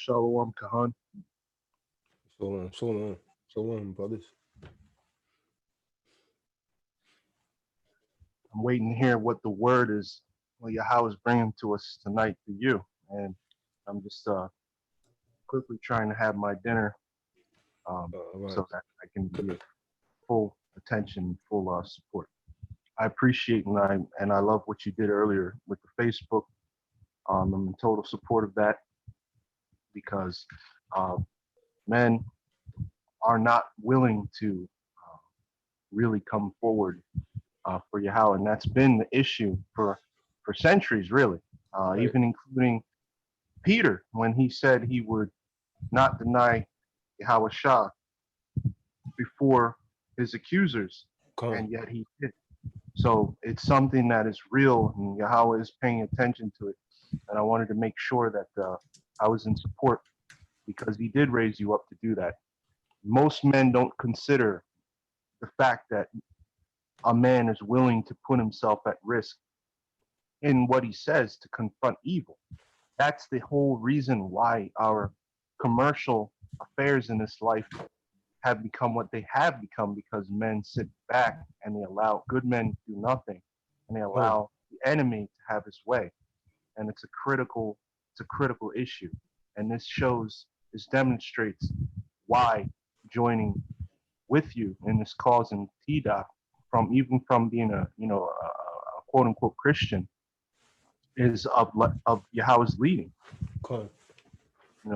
Shalom, Kahan. So long, brothers. I'm waiting to hear what the word is, what Yahweh is bringing to us tonight for you. And I'm just quickly trying to have my dinner Right. so that I can give full attention, full support. I appreciate and I love what you did earlier with the Facebook. I'm in total support of that because men are not willing to really come forward for Yahweh, and that's been the issue for centuries, really, Right. even including Peter when he said he would not deny Yahweh Shah before his accusers, Come. and yet he did. So it's something that is real, and Yahweh is paying attention to it. And I wanted to make sure that I was in support because he did raise you up to do that. Most men don't consider the fact that a man is willing to put himself at risk in what he says to confront evil. That's the whole reason why our commercial affairs in this life have become what they have become, because men sit back and they allow good men do nothing, and they Come. allow the enemy to have his way. And it's a critical issue. And this demonstrates why joining with you in this cause in Tdoc, from being a quote unquote Christian, is of Yahweh's leading. Come.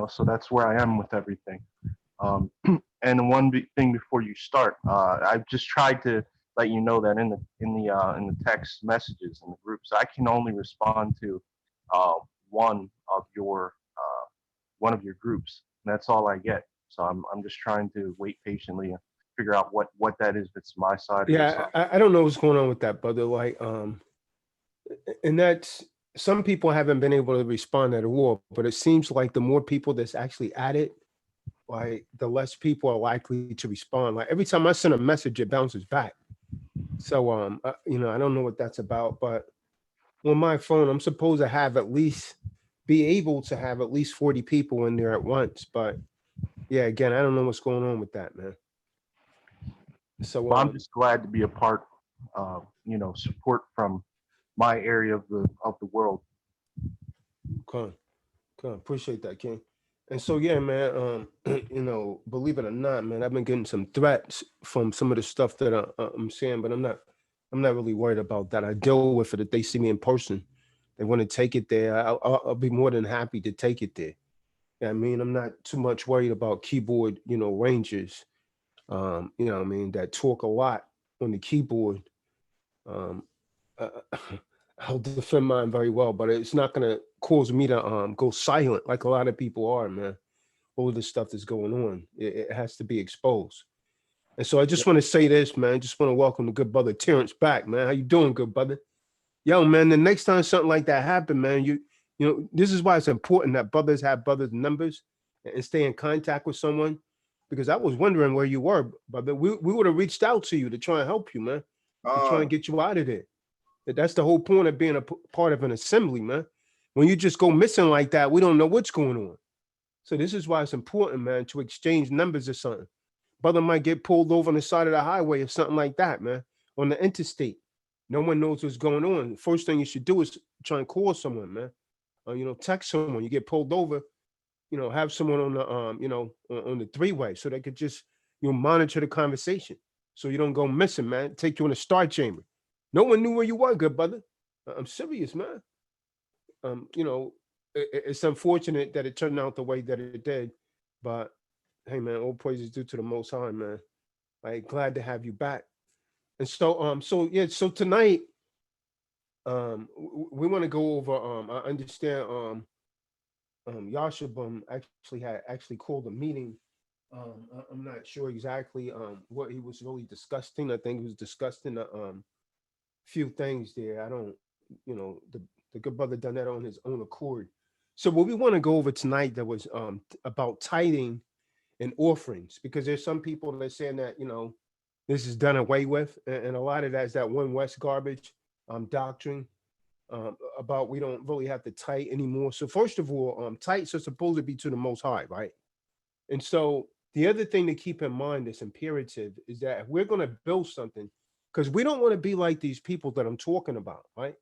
So that's where I am with everything. And one big thing before you start, I've just tried to let you know that in the text messages in the groups, I can only respond to uh, one of your one of your groups. And that's all I get. So I'm just trying to wait patiently and figure out what that is. If it's my side or your Yeah, side. I don't know what's going on with that, brother. Like, and that's some people haven't been able to respond at all, but it seems like the more people that's actually at it, like the less people are likely to respond. Like every time I send a message, it bounces back. So, I don't know what that's about, but on my phone, I'm supposed to be able to have at least 40 people in there at once. But yeah, again, I don't know what's going on with that, man. So, Well, I'm just glad to be a part. Support from my area of the world. come, appreciate that, King. And so, yeah, man, believe it or not, man, I've been getting some threats from some of the stuff that I'm saying, but I'm not really worried about that. I deal with it if they see me in person. They want to take it there. I'll be more than happy to take it there. Yeah, I mean, I'm not too much worried about keyboard, rangers, what I mean, that talk a lot on the keyboard. Um, uh, I'll defend mine very well, but it's not gonna cause me to go silent like a lot of people are, man. All of this stuff that's going on, it has to be exposed. And so I just want to say this, man. Just want to welcome the good brother Terrence back, man. How you doing, good brother? Yo, man, the next time something like that happen, man, this is why it's important that brothers have brothers' numbers and stay in contact with someone. Because I was wondering where you were, brother. We would have reached out to you to try and help you, man, to try and get you out of there. That's the whole point of being a part of an assembly, man. When you just go missing like that, we don't know what's going on. So this is why it's important, man, to exchange numbers or something. Brother might get pulled over on the side of the highway or something like that, man, on the interstate. No one knows what's going on. First thing you should do is try and call someone, man. Text someone. You get pulled over, have someone on the on the three-way so they could just monitor the conversation so you don't go missing, man. Take you in a star chamber. No one knew where you were, good brother. I'm serious, man. It's unfortunate that it turned out the way that it did, but hey, man, all praises due to the Most High, man. Like, glad to have you back. And so tonight, we want to go over. I understand. Yashabum actually called a meeting. I'm not sure exactly what he was really discussing. I think he was discussing a few things there. I don't, the good brother done that on his own accord. So what we want to go over tonight that was about tithing and offerings, because there's some people that are saying that this is done away with, and a lot of that is that one West garbage doctrine. about we don't really have to tithe anymore. So first of all, tithes are supposed to be to the Most High, right? And so the other thing to keep in mind that's imperative is that if we're going to build something, because we don't want to be like these people that I'm talking about, right?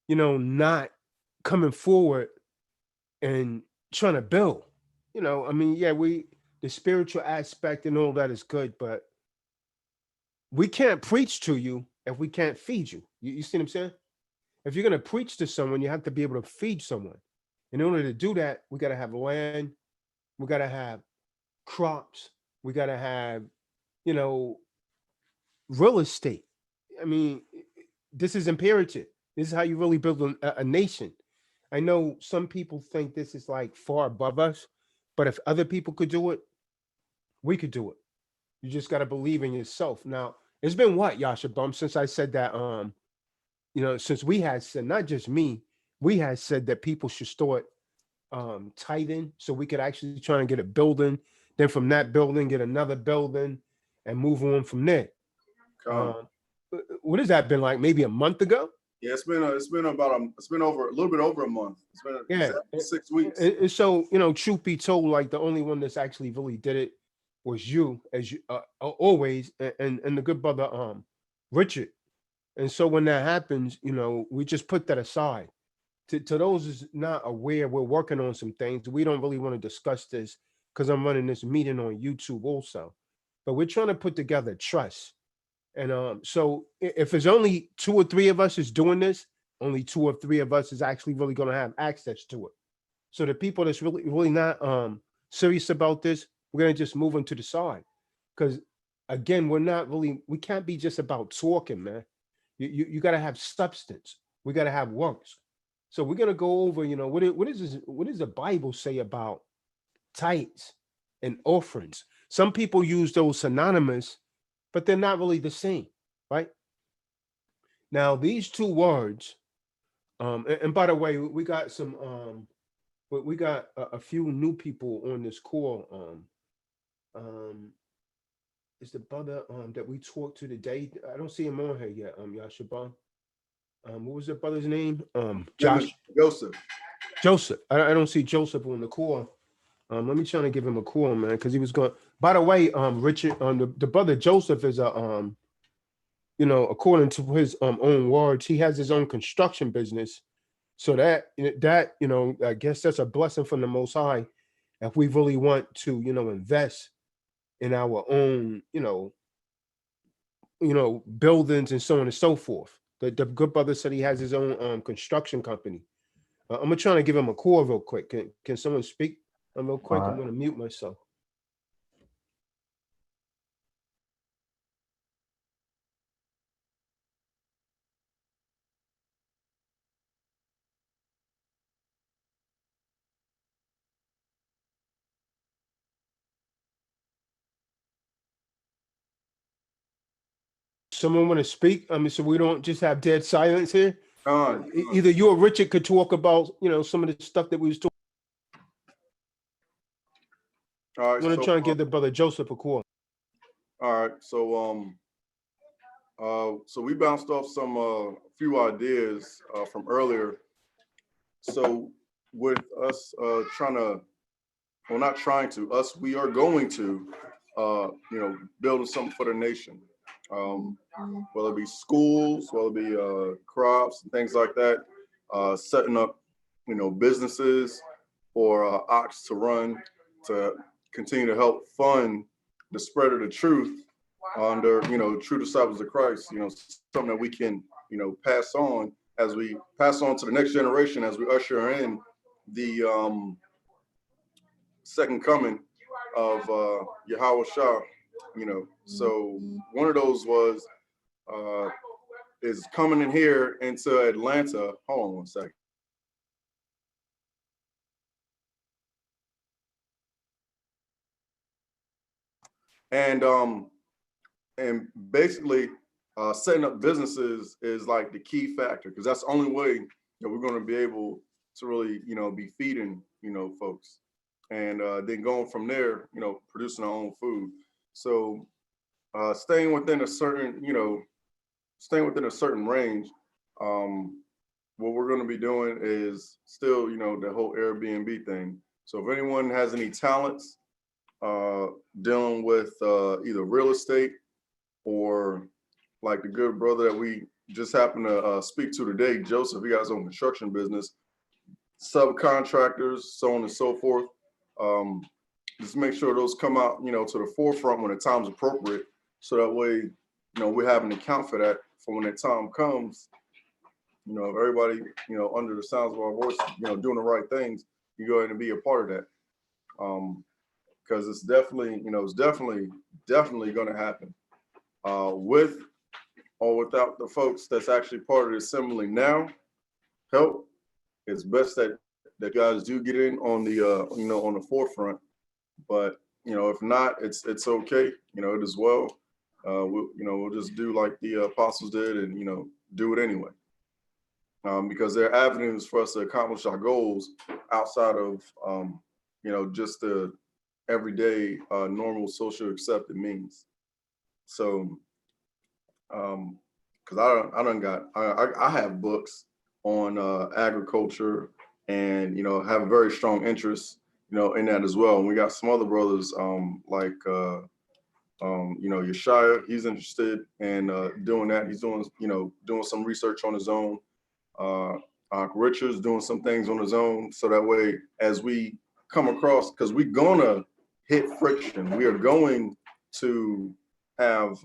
Not coming forward and trying to build. I mean, yeah, the spiritual aspect and all that is good, but we can't preach to you if we can't feed you. You see what I'm saying? If you're going to preach to someone, you have to be able to feed someone. In order to do that, we got to have land, we got to have crops, we got to have, you know, real estate. I mean, this is imperative. This is how you really build a nation. I know some people think this is like far above us, but if other people could do it, we could do it. You just got to believe in yourself. Now, it's been what, Yasha Bum, since I said that, since we had said, not just me, we had said that people should start tithing so we could actually try and get a building, then from that building, get another building and move on from there. What has that been like? Maybe a month ago? Yeah, it's been over a little bit over a month. It's been exactly 6 weeks. And so, truth be told, like the only one that's actually really did it was you, as you always, and the good brother Richard. And so when that happens, we just put that aside. To those who's not aware, we're working on some things. We don't really want to discuss this because I'm running this meeting on YouTube also. But we're trying to put together trust. And so if there's only 2 or 3 of us is doing this, only 2 or 3 of us is actually really going to have access to it. So the people that's really not serious about this, we're going to just move them to the side. Because again, we can't be just about talking, man. You got to have substance. We got to have works. So we're going to go over, what does the Bible say about tithes and offerings? Some people use those synonymous, but they're not really the same, right? Now, these 2 words, and by the way, we got we got a few new people on this call. Is the brother that we talked to today? I don't see him on here yet. Yashaban. What was the brother's name? Josh. Joseph. I don't see Joseph on the call. Let me try to give him a call, man, because he was going. By the way, Richard, the brother Joseph is a according to his own words, he has his own construction business. So that I guess that's a blessing from the Most High if we really want to, invest in our own, buildings and so on and so forth. The good brother said he has his own construction company. I'm gonna try to give him a call real quick. Can someone speak real quick? I'm gonna mute myself. Someone want to speak? I mean, so we don't just have dead silence here. Either you or Richard could talk about, some of the stuff that we was talking. All right, I'm gonna try and give the brother Joseph a call. All right, so we bounced off some few ideas from earlier. So with us we are going to, building something for the nation. Whether it be schools, whether it be crops and things like that, setting up, businesses or ox to run to continue to help fund the spread of the truth under, true disciples of Christ, something that we can, pass on as we pass on to the next generation as we usher in the second coming of YAIQAB Shah, So one of those was is coming in here into Atlanta. Hold on one second. And basically setting up businesses is like the key factor, because that's the only way that we're going to be able to really, be feeding, folks. And then going from there, producing our own food. So staying within a certain range, what we're going to be doing is still, the whole Airbnb thing. So if anyone has any talents dealing with either real estate or like the good brother that we just happened to speak to today, Joseph, he got his own construction business, subcontractors, so on and so forth. Just make sure those come out, to the forefront when the time's appropriate. So that way, we have an account for that for when that time comes. If everybody, under the sounds of our voice, doing the right things, you go ahead and be a part of that. Because it's definitely, definitely going to happen. With or without the folks that's actually part of the assembly now, help. It's best that guys do get in on the, on the forefront. But if not, it's okay. It as well. We'll just do like the apostles did, and do it anyway. Because there are avenues for us to accomplish our goals outside of just the everyday normal social accepted means. So because I have books on agriculture, and have a very strong interest in that as well. And we got some other brothers like Yeshaya, he's interested in doing that. He's doing doing some research on his own. Richard's doing some things on his own, so that way as we come across, because we're gonna hit friction, we are going to have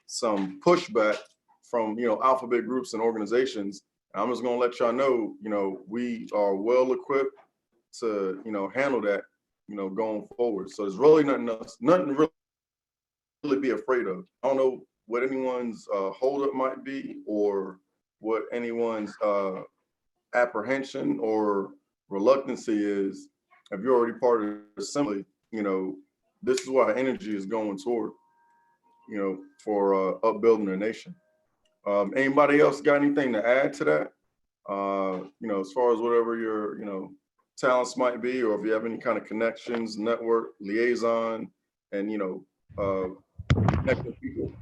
some pushback from alphabet groups and organizations. I'm just gonna let y'all know, we are well equipped to handle that going forward. So there's really nothing to really be afraid of. I don't know what anyone's holdup might be, or what anyone's apprehension or reluctancy is. If you're already part of the assembly, this is what our energy is going toward, for upbuilding the nation. Anybody else got anything to add to that? As far as whatever your, talents might be, or if you have any kind of connections, network, liaison, and, connecting people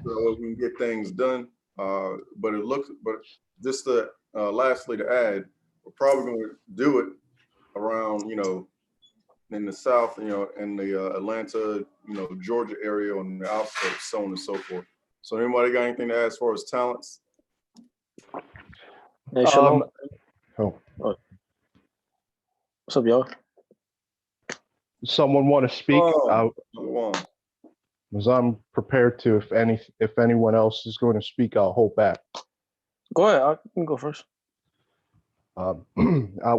so we can get things done. But just to, lastly to add, we're probably going to do it around, in the South, in the Atlanta, Georgia area, on the outskirts, so on and so forth. So anybody got anything to add as far as talents? Hey, Shalom. Oh, What's up, y'all? someone want to speak? Because I'm prepared to. If anyone else is going to speak, I'll hold back. Go ahead. I can go first. Well,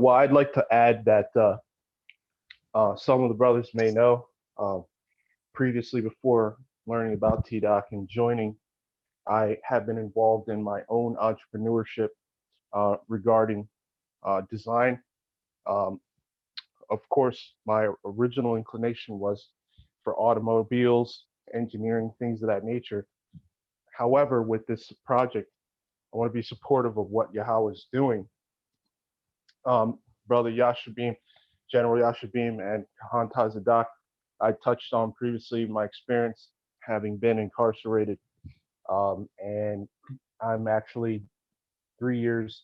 I'd like to add that some of the brothers may know, previously, before learning about Tdoc and joining, I have been involved in my own entrepreneurship regarding design. Of course, my original inclination was for automobiles, engineering, things of that nature. However, with this project, I want to be supportive of what Yahweh is doing. Brother Yashabim, General Yashabim, and Kahan Tazadaq, I touched on previously my experience having been incarcerated, and I'm actually 3 years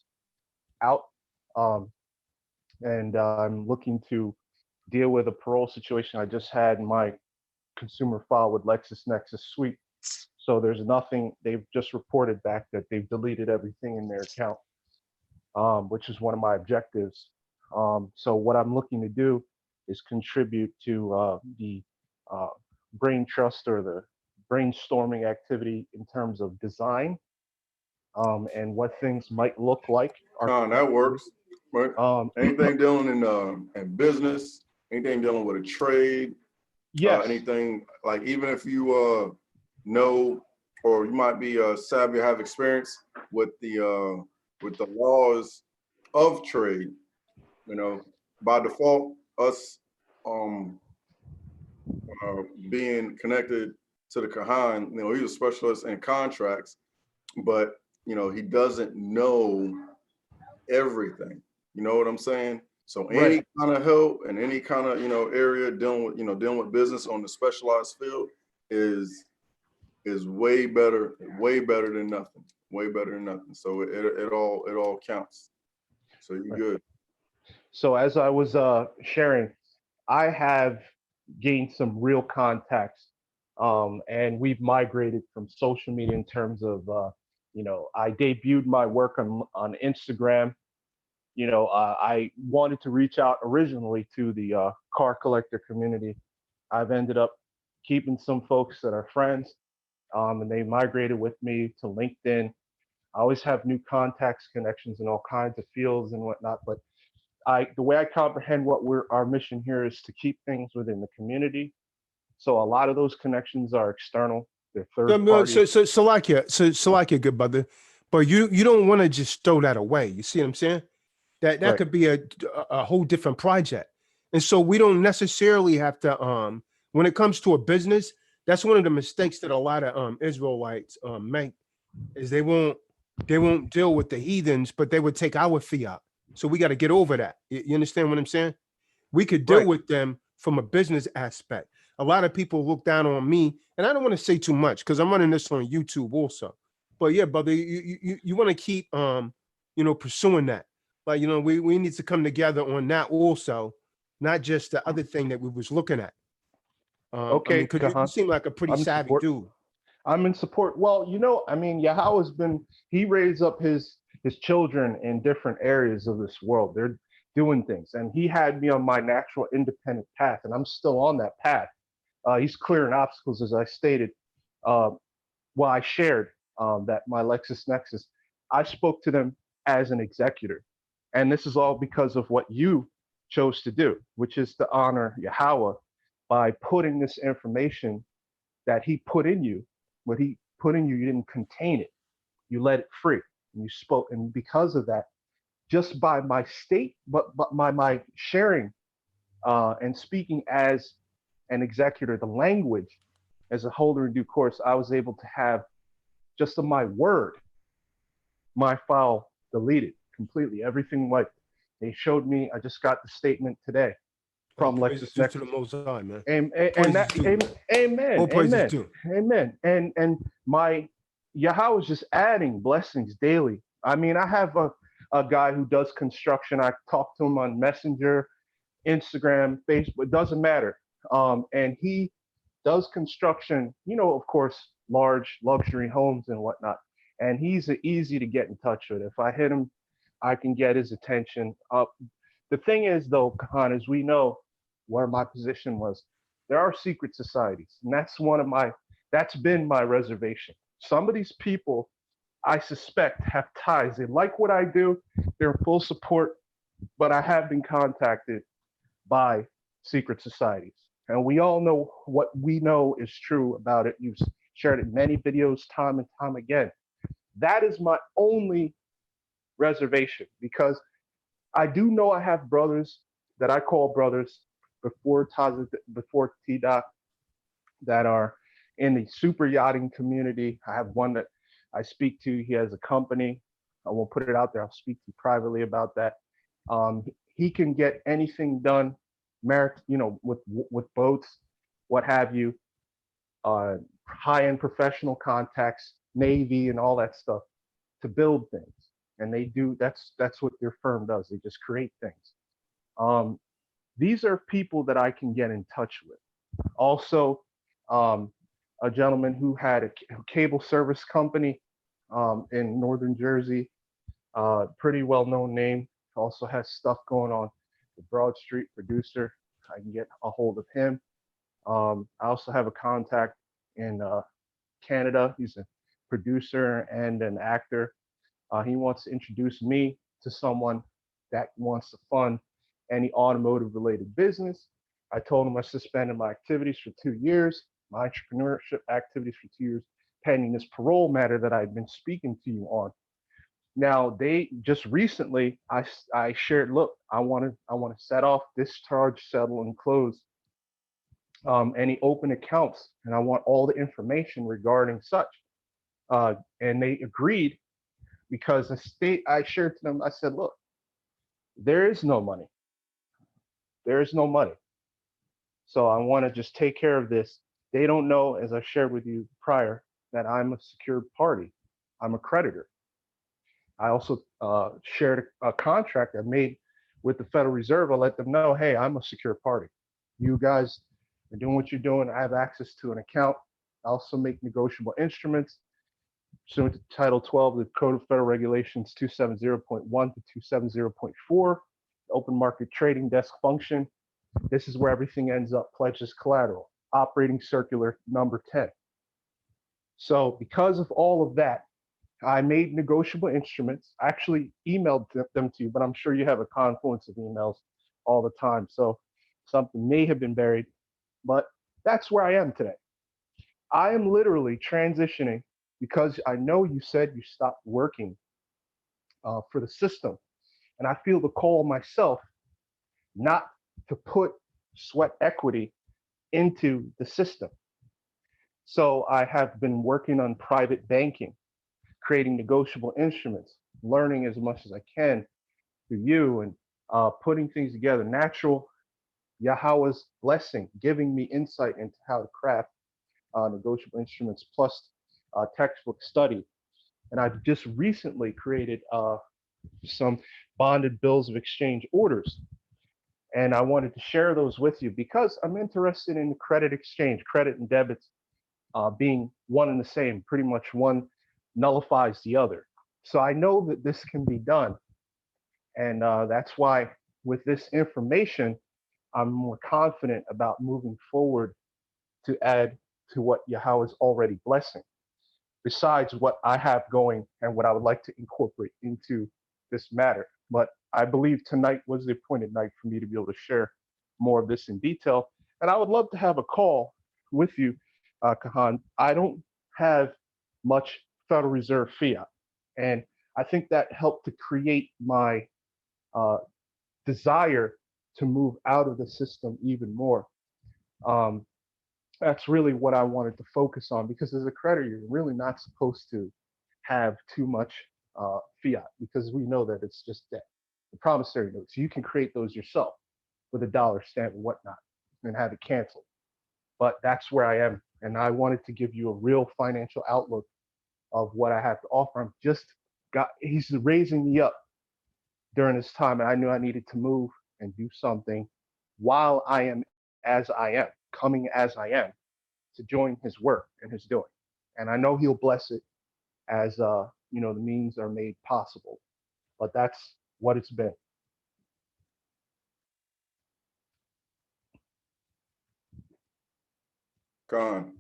out, and I'm looking to deal with a parole situation. I just had my consumer file with LexisNexis Suite, so there's nothing. They've just reported back that they've deleted everything in their account, which is one of my objectives. So what I'm looking to do is contribute to the brain trust, or the brainstorming activity in terms of design, and what things might look like. That works. Right. Anything dealing in business, anything dealing with a trade, yes. Anything like, even if you know, or you might be savvy or have experience with the laws of trade, by default, us being connected to the Kahan, he's a specialist in contracts, but he doesn't know everything. You know what I'm saying? So any kind of help and any kind of area dealing with business on the specialized field is is way better than nothing. Way better than nothing. So it all counts. So you're good. So as I was sharing, I have gained some real contacts, and we've migrated from social media in terms of, I debuted my work on Instagram. I wanted to reach out originally to the car collector community. I've ended up keeping some folks that are friends, and they migrated with me to LinkedIn. I always have new contacts, connections in all kinds of fields and whatnot, but the way I comprehend what our mission here is to keep things within the community. So a lot of those connections are external. They're third party. So like good brother, but you don't want to just throw that away. You see what I'm saying? That Right. could be a whole different project. And so we don't necessarily have to when it comes to a business, that's one of the mistakes that a lot of Israelites make, is they won't deal with the heathens, but they would take our fiat. So we got to get over that. You understand what I'm saying? We could deal Right. with them from a business aspect. A lot of people look down on me, and I don't want to say too much because I'm running this on YouTube also. But yeah, brother, you want to keep pursuing that. Like, we need to come together on that also, not just the other thing that we was looking at. Okay, because you Kahan, seem like a pretty I'm in savvy support. dude. I'm in support. Well, Yahweh's he raised up his children in different areas of this world. They're doing things, and he had me on my natural independent path, and I'm still on that path. He's clearing obstacles, as I stated. Uh, I shared that my LexisNexis, I spoke to them as an executor. And this is all because of what you chose to do, which is to honor Yahweh by putting this information that he put in you. What he put in you, you didn't contain it. You let it free. And you spoke. And because of that, just by my state, but my sharing and speaking as an executor, the language as a holder in due course, I was able to have just on my word, my file deleted completely. Everything wiped. They showed me. I just got the statement today from Praises due to LexisNexis. the Most High, man. And that, amen, All praises due. amen. And my Yahweh is just adding blessings daily. I mean, I have a guy who does construction. I talk to him on Messenger, Instagram, Facebook. It doesn't matter. And he does construction. Of course, large luxury homes and whatnot. And he's easy to get in touch with. If I hit him, I can get his attention. The thing is, though, Kahan, as we know, where my position was, there are secret societies, and that's been my reservation. Some of these people, I suspect, have ties. They like what I do. They're in full support, but I have been contacted by secret societies. And we all know what we know is true about it. You've shared it in many videos time and time again. That is my only reservation, because I do know I have brothers that I call brothers before Tdoc that are in the super yachting community. I have one that I speak to. He has a company. I won't put it out there. I'll speak to you privately about that. He can get anything done, with boats, what have you, high-end professional contacts, Navy, and all that stuff to build things. And they do. That's what their firm does. They just create things. These are people that I can get in touch with. Also, a gentleman who had a cable service company in northern Jersey, pretty well-known name, also has stuff going on. The Broad Street producer, I can get a hold of him. I also have a contact in Canada. He's a producer and an actor. He wants to introduce me to someone that wants to fund any automotive related business. I told him I suspended my activities for 2 years, my entrepreneurship activities for 2 years, pending this parole matter that I've been speaking to you on. Now, they just recently, I shared, look, I want to set off, discharge, settle, and close any open accounts, and I want all the information regarding such. And they agreed, because I shared to them, I said, look, there is no money. There is no money. So I want to just take care of this. They don't know, as I shared with you prior, that I'm a secured party. I'm a creditor. I also shared a contract I made with the Federal Reserve. I let them know, hey, I'm a secure party. You guys are doing what you're doing. I have access to an account. I also make negotiable instruments pursuant to Title 12 of the Code of Federal Regulations 270.1 to 270.4, open market trading desk function. This is where everything ends up, pledged as collateral. Operating circular number 10. So because of all of that, I made negotiable instruments. I actually emailed them to you, but I'm sure you have a confluence of emails all the time. So something may have been buried, but that's where I am today. I am literally transitioning because I know you said you stopped working for the system. And I feel the call myself not to put sweat equity into the system. So I have been working on private banking, creating negotiable instruments, learning as much as I can through you, and putting things together. Natural Yahweh's blessing, giving me insight into how to craft negotiable instruments, plus textbook study. And I've just recently created some bonded bills of exchange orders. And I wanted to share those with you because I'm interested in credit exchange, credit and debits being one and the same. Pretty much one nullifies the other. So I know that this can be done. And that's why with this information, I'm more confident about moving forward to add to what Yahweh is already blessing, besides what I have going and what I would like to incorporate into this matter. But I believe tonight was the appointed night for me to be able to share more of this in detail. And I would love to have a call with you, Kahan. I don't have much Federal Reserve fiat. And I think that helped to create my desire to move out of the system even more. That's really what I wanted to focus on, because as a creditor, you're really not supposed to have too much fiat, because we know that it's just debt. The promissory notes, you can create those yourself with a dollar stamp and whatnot and have it canceled. But that's where I am. And I wanted to give you a real financial outlook of what I have to offer. He's raising me up during this time, and I knew I needed to move and do something while I am as I am, coming as I am, to join his work and his doing. And I know he'll bless it as the means are made possible. But that's what it's been. Gone.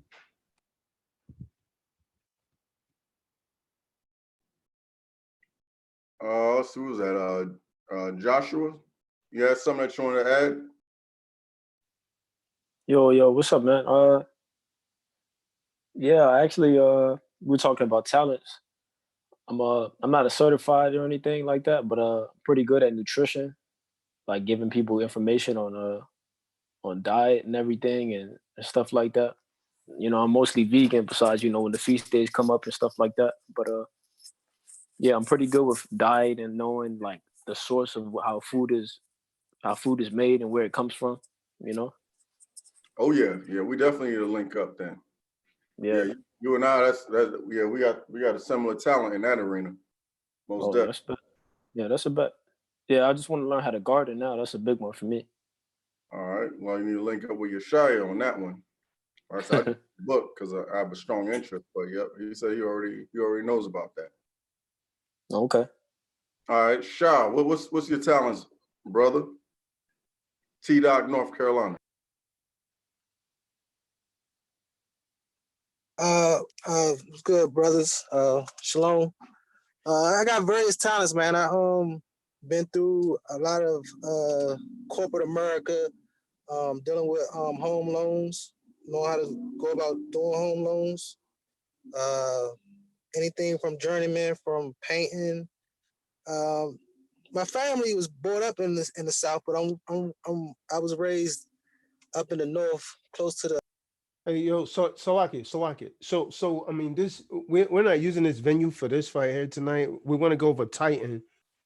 So who was that? Joshua? You had something that you want to add? Yo, what's up, man? Yeah, actually, we're talking about talents. I'm not a certified or anything like that, but pretty good at nutrition, like giving people information on diet and everything and stuff like that. I'm mostly vegan besides, when the feast days come up and stuff like that. But yeah, I'm pretty good with diet and knowing like the source of how food is made and where it comes from, Oh yeah, we definitely need to link up then. Yeah. You and I, yeah, we got a similar talent in that arena. Most definitely. That's a bet. Yeah, I just want to learn how to garden now. That's a big one for me. All right. Well, you need to link up with your Shia on that one. All right, so I book because I have a strong interest. But yep, he said he already knows about that. Okay. All right, Shah, what's your talents, brother? Tdoc, North Carolina. What's good, brothers? Shalom. I got various talents, man. I been through a lot of corporate America, dealing with home loans, know how to go about doing home loans. Anything from journeyman, from painting. My family was brought up in the South, but I was raised up in the North, close to the. Hey, yo, Salaki. So I mean, we're not using this venue for this right here tonight. We want to go over Titan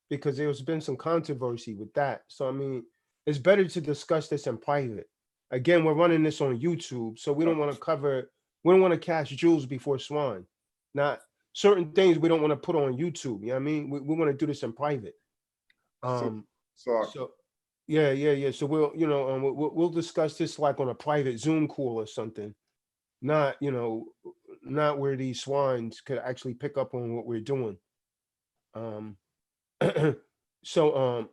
because there's been some controversy with that. So I mean, it's better to discuss this in private. Again, we're running this on YouTube, so we don't want to cover We don't want to cast jewels before swine. Not certain things we don't want to put on YouTube. You know what I mean? We want to do this in private. So So yeah. So we'll, you know, we'll discuss this like on a private Zoom call or something. Not, you know, not where these swines could actually pick up on what we're doing. So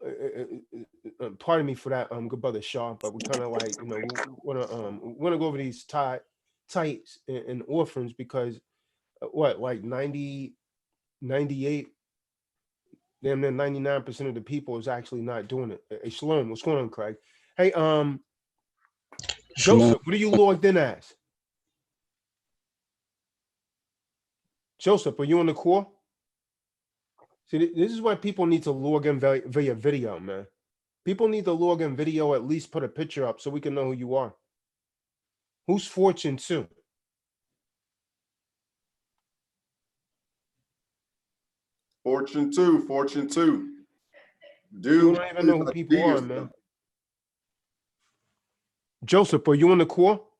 pardon me for that, good brother Shaw, but we kind of like, you know, we want to go over these tithes and orphans because what, like 90, 98, damn near 99% of the people is actually not doing it. Hey, Shalom, what's going on, Craig? Hey, Joseph, what are you logged in as? Joseph, are you on the call? See, this is why people need to log in via video, man. People need to log in video, at least put a picture up so we can know who you are. Who's Fortune 2? Fortune 2. Dude, You don't even know who people are, man. Joseph, are you on the call?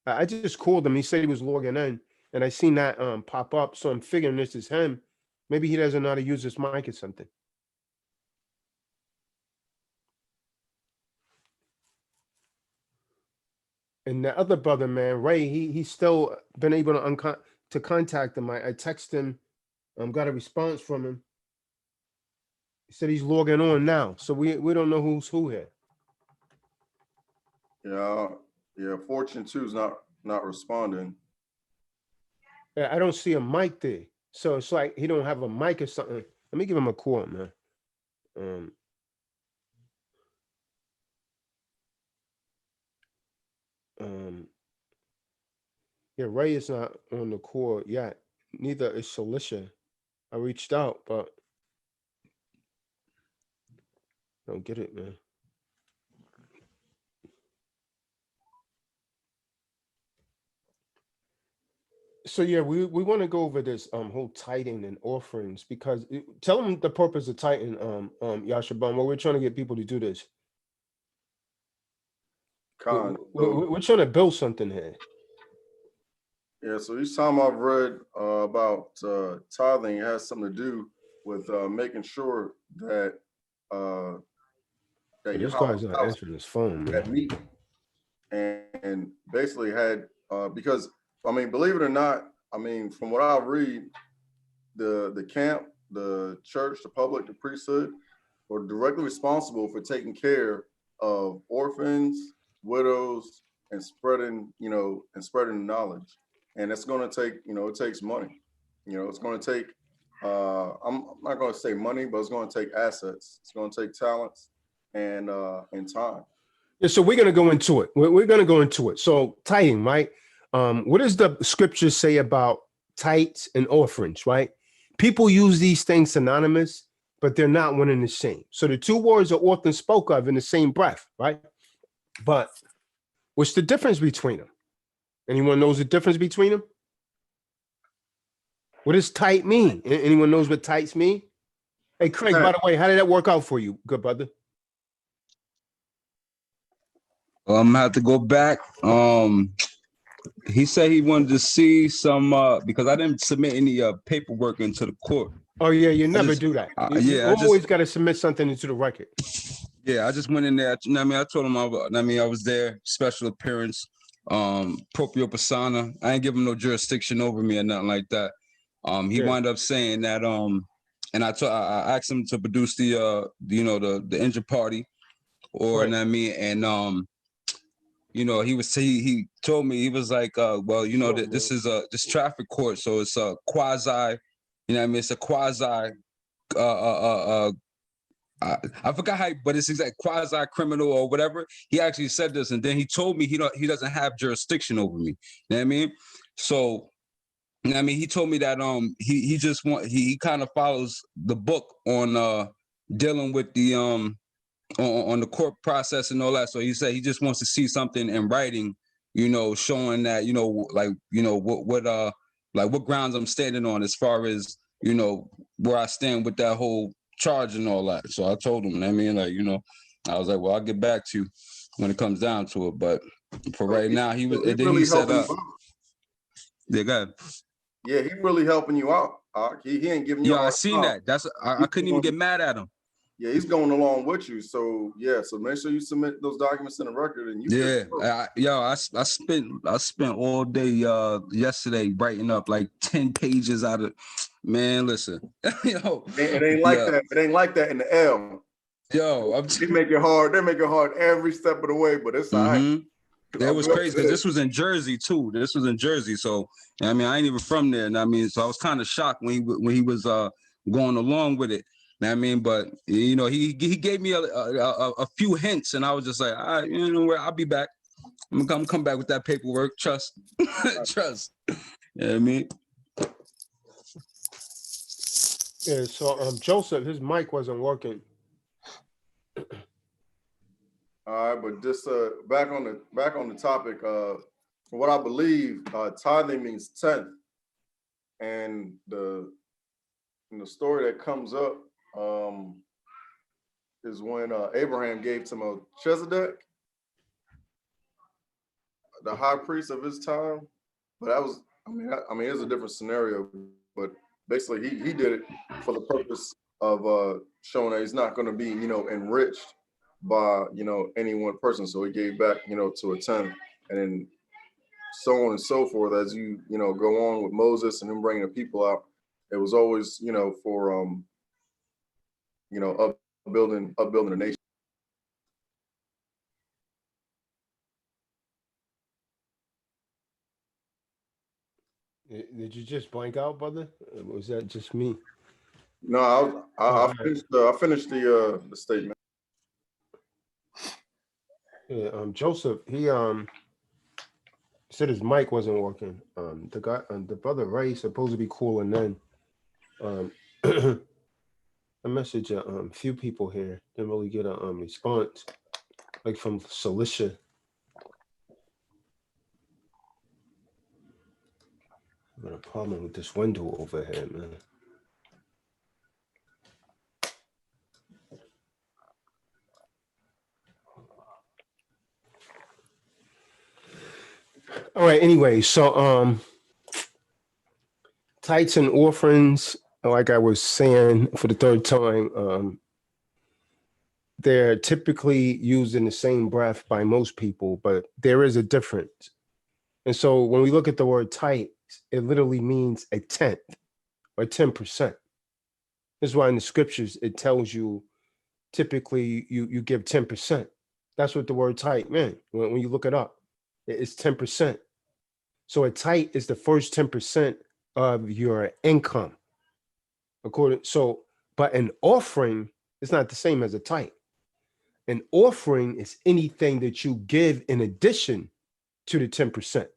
I just called him. He said he was logging in, and I seen that pop up. So I'm figuring this is him. Maybe he doesn't know how to use this mic or something. And the other brother, man, Ray, he's still been able to contact him. I texted him, got a response from him. He said he's logging on now, so we don't know who's who here. Yeah. Fortune 2's not responding. Yeah, I don't see a mic there, so it's like he don't have a mic or something. Let me give him a call, man. Yeah, Ray is not on the call yet. Neither is Celicia. I reached out, but I don't get it, man. So yeah, we want to go over this whole tithing and offerings because tell them the purpose of tithing, Yashabam. Well, we're trying to get people to do this. We're trying to build something here. Yeah, so each time I've read about tithing, it has something to do with making sure that This guy's not answering his phone, man. And basically had because I mean, believe it or not, I mean, from what I read, the camp, the church, the public, the priesthood are directly responsible for taking care of orphans, widows, and spreading the knowledge. And it's going to take, it takes money. It's going to take, I'm not going to say money, but it's going to take assets. It's going to take talents and time. Yeah, so we're going to go into it. We're going to go into it. So tithing, right? What does the scripture say about tithes and offerings, right? People use these things synonymous, but they're not one and the same. So the two words are often spoke of in the same breath, right? But what's the difference between them? Anyone knows the difference between them? What does tithe mean? Anyone knows what tithes mean? Hey, Craig, by the way, how did that work out for you, good brother? I'm gonna have to go back. He said he wanted to see some because I didn't submit any paperwork into the court. Oh yeah, you never do that. You always got to submit something into the record. Yeah, I just went in there. I told him I was there, special appearance, proprio persona. I ain't give him no jurisdiction over me or nothing like that. He wound up saying that and I asked him to produce the injured party, or and he told me, he was like, this is this traffic court, so it's a quasi, it's a quasi I forgot how, but it's exact quasi criminal or whatever. He actually said this, and then he told me he doesn't have jurisdiction over me. You know what I mean? So he told me that he kind of follows the book on dealing with the on the court process and all that. So he said he just wants to see something in writing, showing that what grounds I'm standing on as far as where I stand with that whole charge and all that. So I told him, I was like, well, I'll get back to you when it comes down to it. But for right now, he said, Yeah, go ahead. Yeah, he really helping you out. He ain't giving you. Yeah, I seen that. I couldn't even get mad at him. Yeah, he's going along with you. So yeah, so make sure you submit those documents in the record, and you. Yeah, I spent all day yesterday writing up like 10 pages out of. Man, listen, yo, it ain't like that. It ain't like that in the L. Yo, they make it hard. They make it hard every step of the way, but it's all right. It was crazy because this was in Jersey too. This was in Jersey, so I mean, I ain't even from there. And I mean, so I was kind of shocked when he was going along with it. I mean, but you know, he gave me a few hints, and I was just like, all right, you know where, I'll be back. I'm gonna come back with that paperwork. Trust, trust. You know what I mean? Yeah. So Joseph, his mic wasn't working. All right, but just back on the topic, what I believe, tithing means tenth, and the story that comes up is when Abraham gave to Melchizedek, the high priest of his time. But that was, I mean, it's a different scenario, but basically he did it for the purpose of showing that he's not going to be, enriched by, any one person. So he gave back, to a tenth, and then so on and so forth as you go on with Moses and him bringing the people out. It was always, for upbuilding the nation. Did you just blank out, brother? Or was that just me? No, I finished the statement. Yeah, Joseph, he said his mic wasn't working. The guy, the brother Ray, supposed to be calling in. I messaged a few people here, didn't really get a response, like from Cilicia. I got a problem with this window over here, man. All right, anyway, so tithes and offerings, like I was saying for the third time, they're typically used in the same breath by most people, but there is a difference. And so when we look at the word tithe, it literally means a tenth or 10%. This is why in the scriptures it tells you typically you give 10%. That's what the word tithe meant when you look it up. It's 10%. So a tithe is the first 10% of your income. But an offering is not the same as a tithe. An offering is anything that you give in addition to the 10%.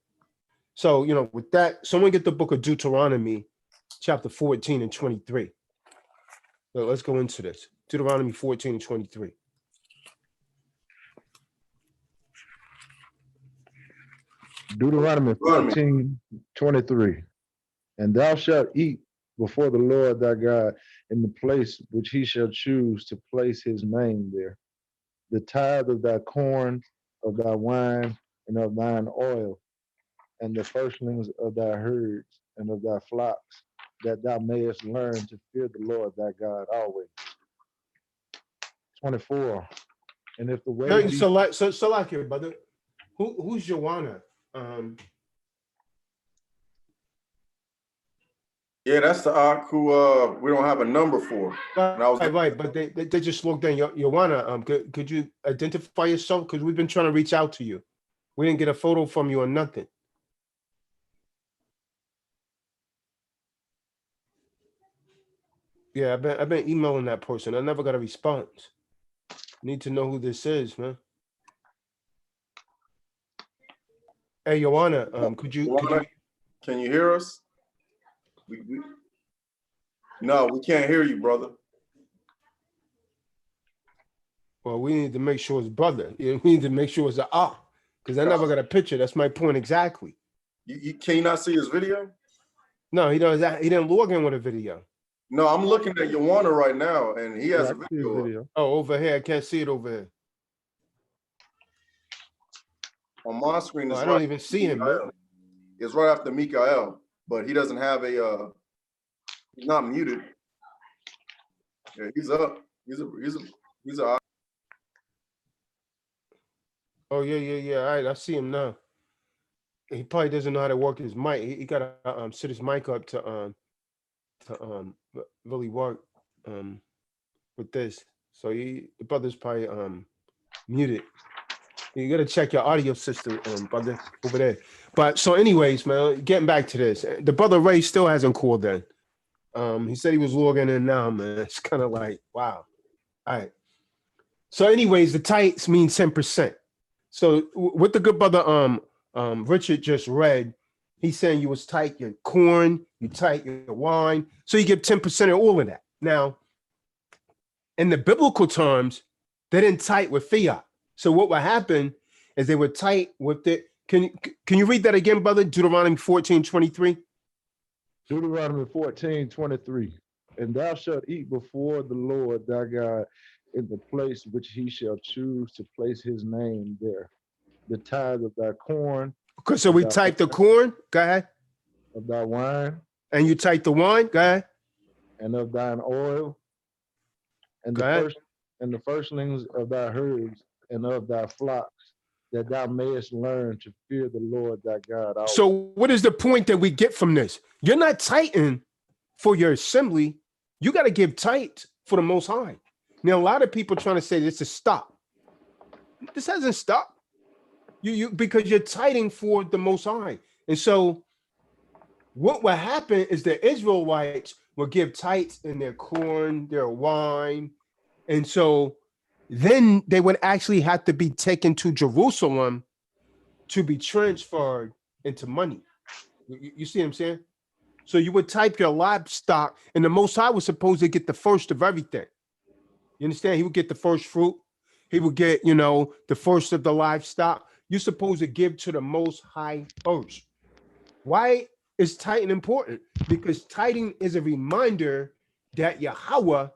So, with that, someone get the book of Deuteronomy, chapter 14 and 23. So let's go into this. Deuteronomy 14 and 23. Deuteronomy 14, 23. And thou shalt eat before the Lord thy God in the place which he shall choose to place his name there. The tithe of thy corn, of thy wine, and of thine oil, and the firstlings of thy herds and of thy flocks, that thou mayest learn to fear the Lord thy God always. 24. And if the way So like here, brother. Who's Joanna? Yeah, that's the Ak who we don't have a number for. Right, but they just looked in. Joanna, could you identify yourself? Because we've been trying to reach out to you. We didn't get a photo from you or nothing. Yeah, I've been emailing that person. I never got a response. Need to know who this is, man. Hey, Joanna, could you can you hear us? No, we can't hear you, brother. Well, we need to make sure it's brother. We need to make sure it's an because I never got a picture. That's my point exactly. Can you not see his video? No, he didn't log in with a video. No, I'm looking at Joanna right now, and he has a video. Oh, over here. I can't see it over here. On my screen, I don't even see him, man. It's right after Mikael, but he doesn't have a, he's not muted. Yeah, he's up. He's a. Oh yeah. All right, I see him now. He probably doesn't know how to work his mic. He got to set his mic up to really work with this. So the brother's probably muted. You got to check your audio system, brother, over there. But so, anyways, man, getting back to this, the brother Ray still hasn't called in. He said he was logging in now, man. It's kind of like, wow. All right. So, anyways, the tithes mean 10%. So, what the good brother Richard just read, he's saying you was tithe your corn, you tithe your wine, so you give 10% of all of that. Now, in the biblical terms, they didn't tithe with fiat. So what would happen is they would tithe with it. Can you read that again, brother? Deuteronomy 14:23. Deuteronomy 14:23. And thou shalt eat before the Lord thy God in the place which he shall choose to place his name there. The tithe of thy corn. Okay, so we type the corn, go ahead. Of thy wine. And you type the wine, go ahead. And of thine oil. And the firstlings of thy herds and of thy flocks, that thou mayest learn to fear the Lord thy God. Always. So what is the point that we get from this? You're not tithing for your assembly. You got to give tithes for the Most High. Now, a lot of people trying to say this is stop. This hasn't stopped. You because you're tithing for the Most High. And so what will happen is the Israelites will give tithes in their corn, their wine. And so then they would actually have to be taken to Jerusalem to be transferred into money. You see what I'm saying? So you would type your livestock, and the Most High was supposed to get the first of everything. You understand? He would get the first fruit. He would get, the first of the livestock. You're supposed to give to the Most High first. Why is tithing important? Because tithing is a reminder that Yahweh,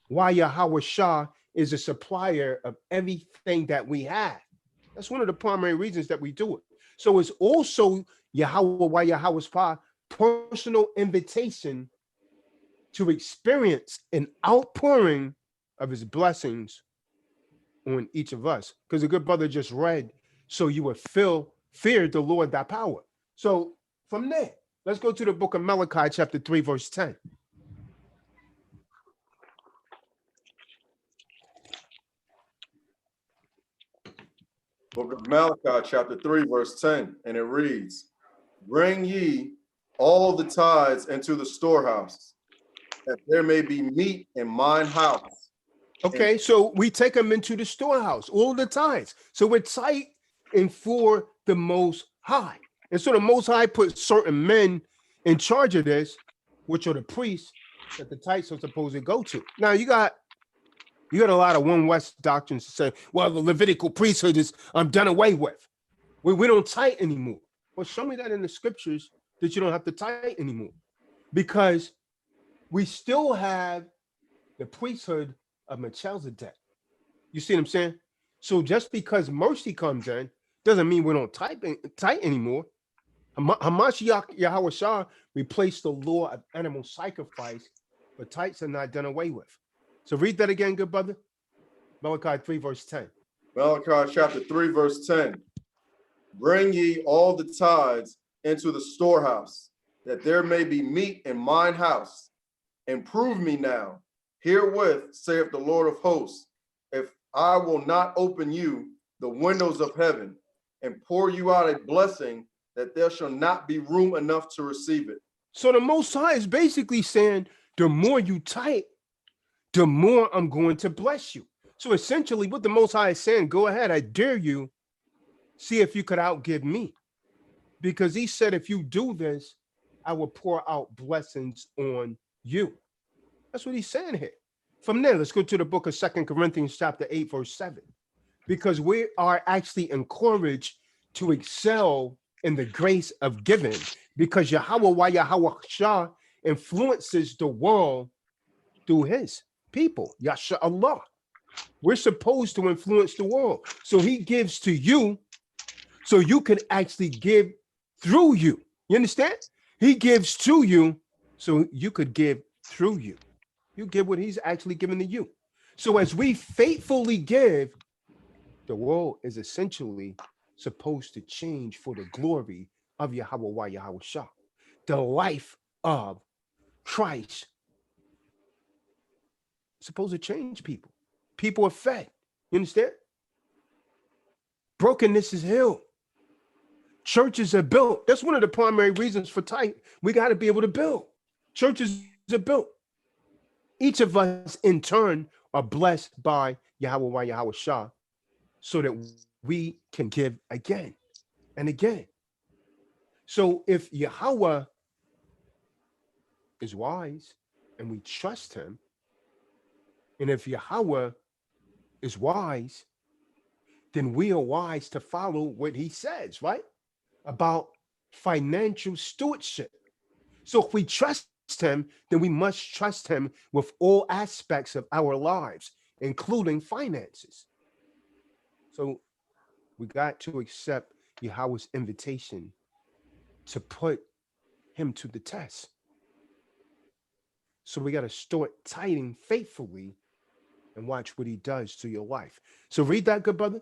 Yahweh Shah, is a supplier of everything that we have. That's one of the primary reasons that we do it. So it's also Yahweh Shah personal invitation to experience an outpouring of his blessings on each of us. Because the good brother just read, so you would fear the Lord thy power. So from there, let's go to the book of Malachi, chapter 3, verse 10. Book of Malachi, chapter 3, verse 10, and it reads, bring ye all the tithes into the storehouse, that there may be meat in mine house. Okay, so we take them into the storehouse, all the tithes. So we're tithing for the Most High. And so the Most High put certain men in charge of this, which are the priests that the tithes are supposed to go to. Now you got a lot of One West doctrines to say, well, the Levitical priesthood is done away with. We don't tithe anymore. Well, show me that in the scriptures that you don't have to tithe anymore. Because we still have the priesthood of Melchizedek. You see what I'm saying? So just because mercy comes in doesn't mean we don't tithe anymore. Hamashiach Yahweh Shah replaced the law of animal sacrifice, but tithes are not done away with. So read that again, good brother. Malachi 3, verse 10. Malachi chapter 3, verse 10. Bring ye all the tithes into the storehouse, that there may be meat in mine house. And prove me now, herewith, saith the Lord of hosts, if I will not open you the windows of heaven and pour you out a blessing, that there shall not be room enough to receive it. So the Most High is basically saying, the more you tithe, the more I'm going to bless you. So essentially what the Most High is saying, go ahead, I dare you, see if you could outgive me. Because he said, if you do this, I will pour out blessings on you. That's what he's saying here. From there, let's go to the book of 2 Corinthians chapter 8, verse 7. Because we are actually encouraged to excel in the grace of giving. Because Yahweh Shah influences the world through his people, Yasha Allah. We're supposed to influence the world. So he gives to you so you can actually give through you. You understand? He gives to you so you could give through you. You give what he's actually given to you. So as we faithfully give, the world is essentially supposed to change for the glory of Yahweh Yahweh Shah. The life of Christ is supposed to change people. People are fed. You understand? Brokenness is healed. Churches are built. That's one of the primary reasons for tithe. We got to be able to build. Churches are built. Each of us in turn are blessed by Yahweh Yahweh Shah so that we can give again and again. So if Yahweh is wise and we trust him, and if Yahweh is wise, then we are wise to follow what he says, right? About financial stewardship. So if we trust him, then we must trust him with all aspects of our lives, including finances. So we got to accept Yahweh's invitation to put him to the test. So we got to start tithing faithfully and watch what he does to your life. So read that, good brother.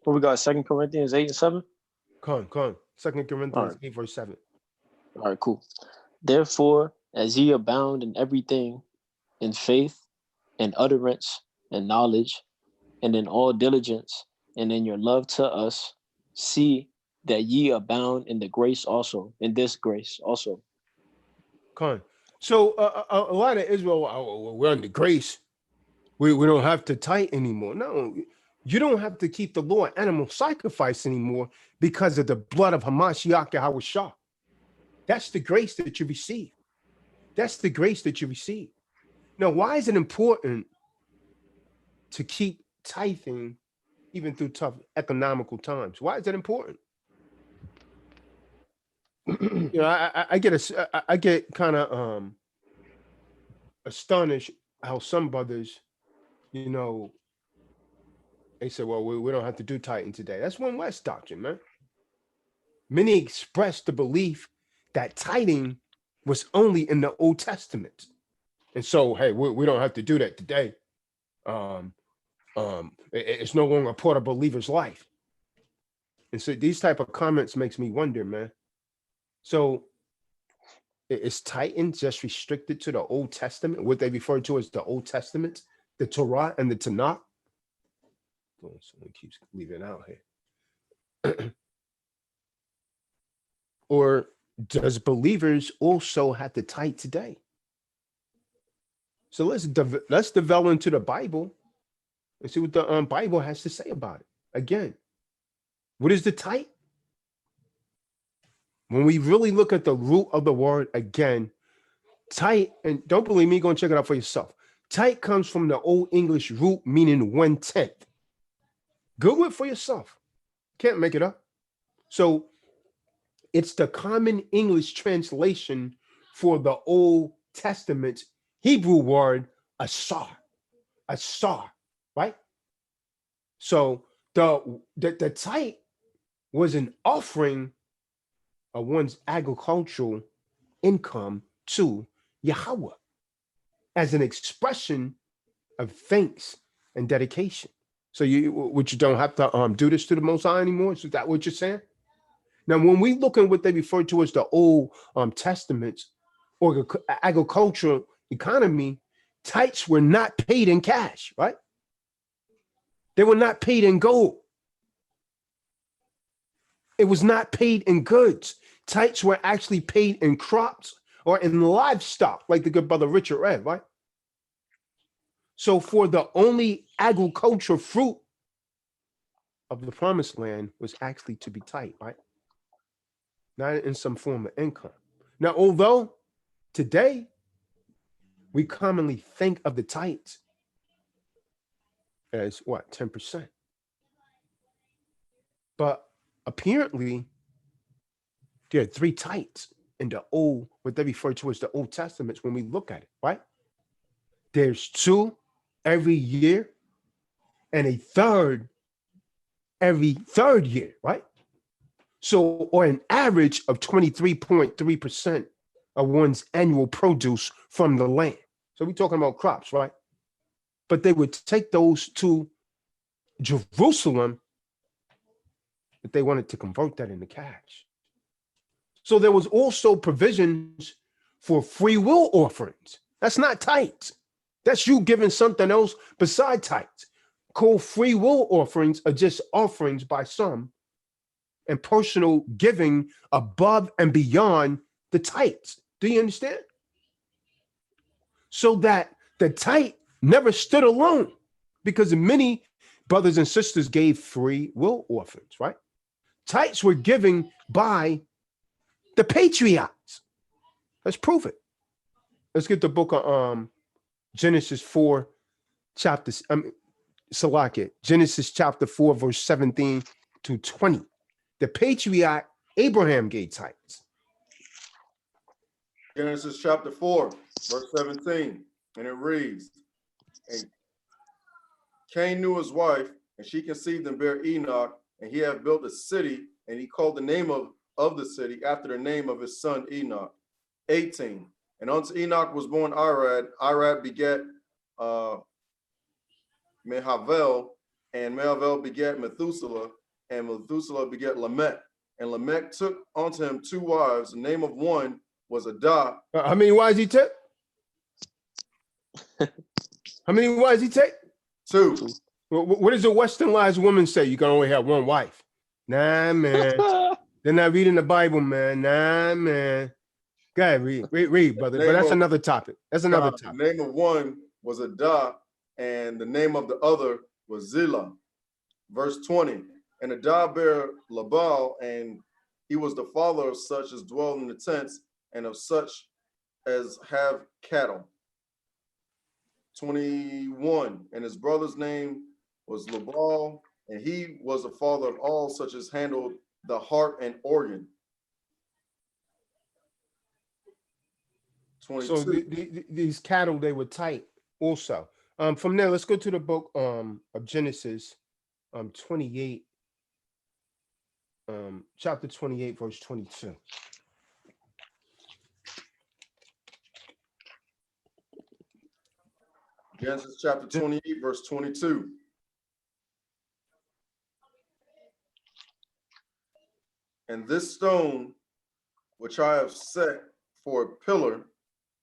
What we got? 2 Corinthians 8 and 7. Come on. 2 Corinthians All right. 8, verse 7. All right, cool. Therefore, as ye abound in everything, in faith, and utterance, and knowledge, and in all diligence, and in your love to us, see that ye abound in the grace also, in this grace also. Come on. So a lot of Israel, we're under grace. We don't have to tithe anymore. No, you don't have to keep the law of animal sacrifice anymore because of the blood of Hamashiach Yahweh Shah. That's the grace that you receive. That's the grace that you receive. Now, why is it important to keep tithing even through tough economical times? Why is that important? You know, I get kind of astonished how some brothers, you know, they say, well, we don't have to do tithing today. That's one West doctrine, man. Many express the belief that tithing was only in the Old Testament. And so, hey, we don't have to do that today. It's no longer a part of believers' life. And so these type of comments makes me wonder, man. So is tithing just restricted to the Old Testament, what they refer to as the Old Testament, the Torah and the Tanakh? Oh, someone keeps leaving it out here. Or does believers also have to tithe today? So let's delve into the Bible and see what the Bible has to say about it. Again, what is the tithe? When we really look at the root of the word, again, tithe, and don't believe me, go and check it out for yourself. Tithe comes from the Old English root meaning 1/10. Google it for yourself. Can't make it up. So it's the common English translation for the Old Testament Hebrew word asar, right? So the tithe was an offering of one's agricultural income to Yahweh as an expression of thanks and dedication. So you don't have to do this to the Most High anymore? Is that what you're saying? Now, when we look at what they refer to as the Old Testament or agricultural economy, tithes were not paid in cash, right? They were not paid in gold. It was not paid in goods. Tithes were actually paid in crops or in livestock, like the good brother Richard read, right? So for the only agricultural fruit of the promised land was actually to be tithe, right? Not in some form of income. Now, although today we commonly think of the tithes as what, 10%? But apparently there are 3 tithes in the old, what they refer to as the Old Testaments when we look at it, right? There's 2 every year and a 3rd every third year, right? So, or an average of 23.3% of one's annual produce from the land. So we're talking about crops, right? But they would take those to Jerusalem, but they wanted to convert that into cash. So there was also provisions for free will offerings. That's not tithes. That's you giving something else beside tithes. Called free will offerings are just offerings by some and personal giving above and beyond the tithes. Do you understand? So that the tithe never stood alone, because many brothers and sisters gave free will offerings, right? Tithes were given by the patriarchs. Let's prove it. Let's get the book of Genesis 4, Genesis chapter 4, verse 17 to 20. The patriarch Abraham gave tithes. Genesis chapter 4, verse 17, and it reads, and Cain knew his wife, and she conceived and bare Enoch, and he had built a city, and he called the name of the city after the name of his son Enoch. 18, and unto Enoch was born Irad. Irad begat Mehavel, and Mehavel begat Methuselah, and Methuselah begat Lamech. And Lamech took unto him 2 wives. The name of one was Tdoc. How many wives he take? How many wives he take? 2. What does a westernized woman say? You can only have one wife. Nah, man. They're not reading the Bible, man. Nah, man. Go ahead, read, brother. But that's another topic. That's another topic. The name of one was Tdoc, and the name of the other was Zillah. Verse 20, and Tdoc bare Labal, and he was the father of such as dwell in the tents, and of such as have cattle. 21, and his brother's name was Labal, and he was the father of all such as handled the harp and organ. 22. So these cattle, they were tight also. From there, let's go to the book of Genesis 28, chapter 28, verse 22. Genesis chapter 28, verse 22. And this stone, which I have set for a pillar,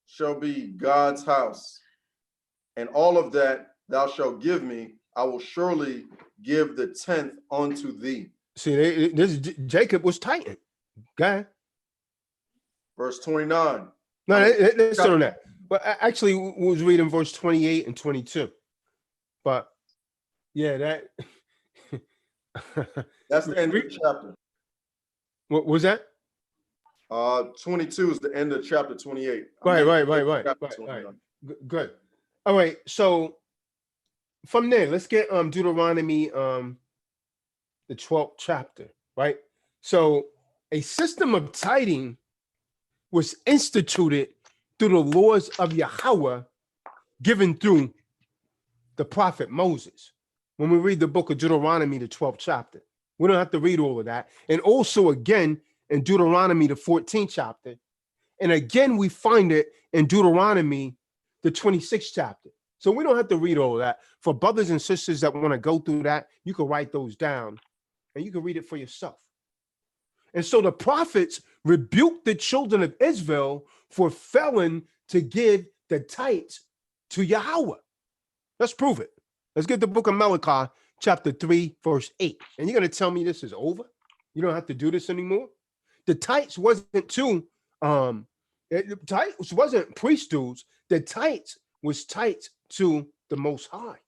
shall be God's house. And all of that thou shalt give me, I will surely give the 10th unto thee. See, Jacob was tightened. Go ahead. Verse 29. No, let's start on that. But actually, we was reading verse 28 and 22. But yeah, that that's the end of the chapter. What was that? 22 is the end of chapter 28. Right. Good. All right. So from there, let's get Deuteronomy the 12th chapter, right? So a system of tithing was instituted through the laws of Yahweh given through the prophet Moses. When we read the book of Deuteronomy, the 12th chapter, we don't have to read all of that. And also again in Deuteronomy, the 14th chapter. And again, we find it in Deuteronomy, the 26th chapter. So we don't have to read all of that. For brothers and sisters that want to go through that, you can write those down and you can read it for yourself. And so the prophets rebuked the children of Israel for failing to give the tithes to Yahweh. Let's prove it. Let's get the book of Malachi, chapter 3, verse 8. And you're going to tell me this is over? You don't have to do this anymore? The tithes wasn't to, the tithes wasn't priest dues. The tithes was tithes to the Most High.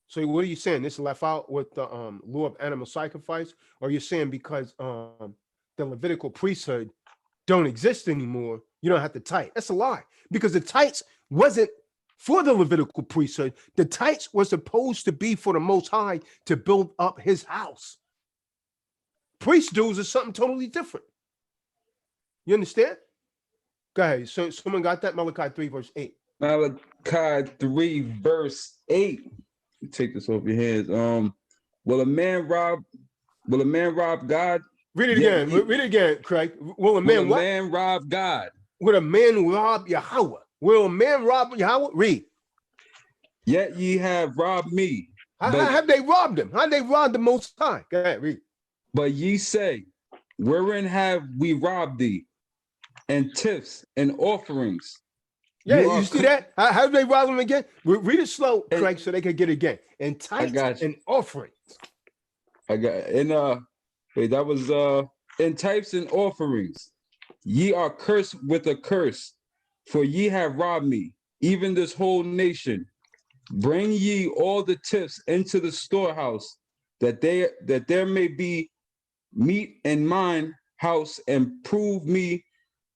So what are you saying? This left out with the law of animal sacrifice? Or you're saying because the Levitical priesthood don't exist anymore, you don't have to tithe? That's a lie. Because the tithes wasn't for the Levitical priesthood. The tithes was supposed to be for the Most High to build up his house. Priest dues is something totally different. You understand? Go ahead. So someone got that? Malachi 3, verse 8. Malachi 3, verse 8. Take this off your hands. Will a man rob God? Read it Yet again. ye- Read it again, Craig. Will a Will a man what? man rob God? Will a man rob Yahweh? Will a man rob Yahweh? Read. Yet ye have robbed me. How But have they robbed him? How have they robbed the Most High? Go ahead, read. But ye say, wherein have we robbed thee? And tithes and offerings. Yeah, You are you see co- that? How have they robbed him again? Read it slow, And- Craig, so they could get it again. And tithes got you. and offering. I got wait, that was in types and offerings. Ye are cursed with a curse, for ye have robbed me, even this whole nation. Bring ye all the tips into the storehouse, that there may be meat in mine house, and prove me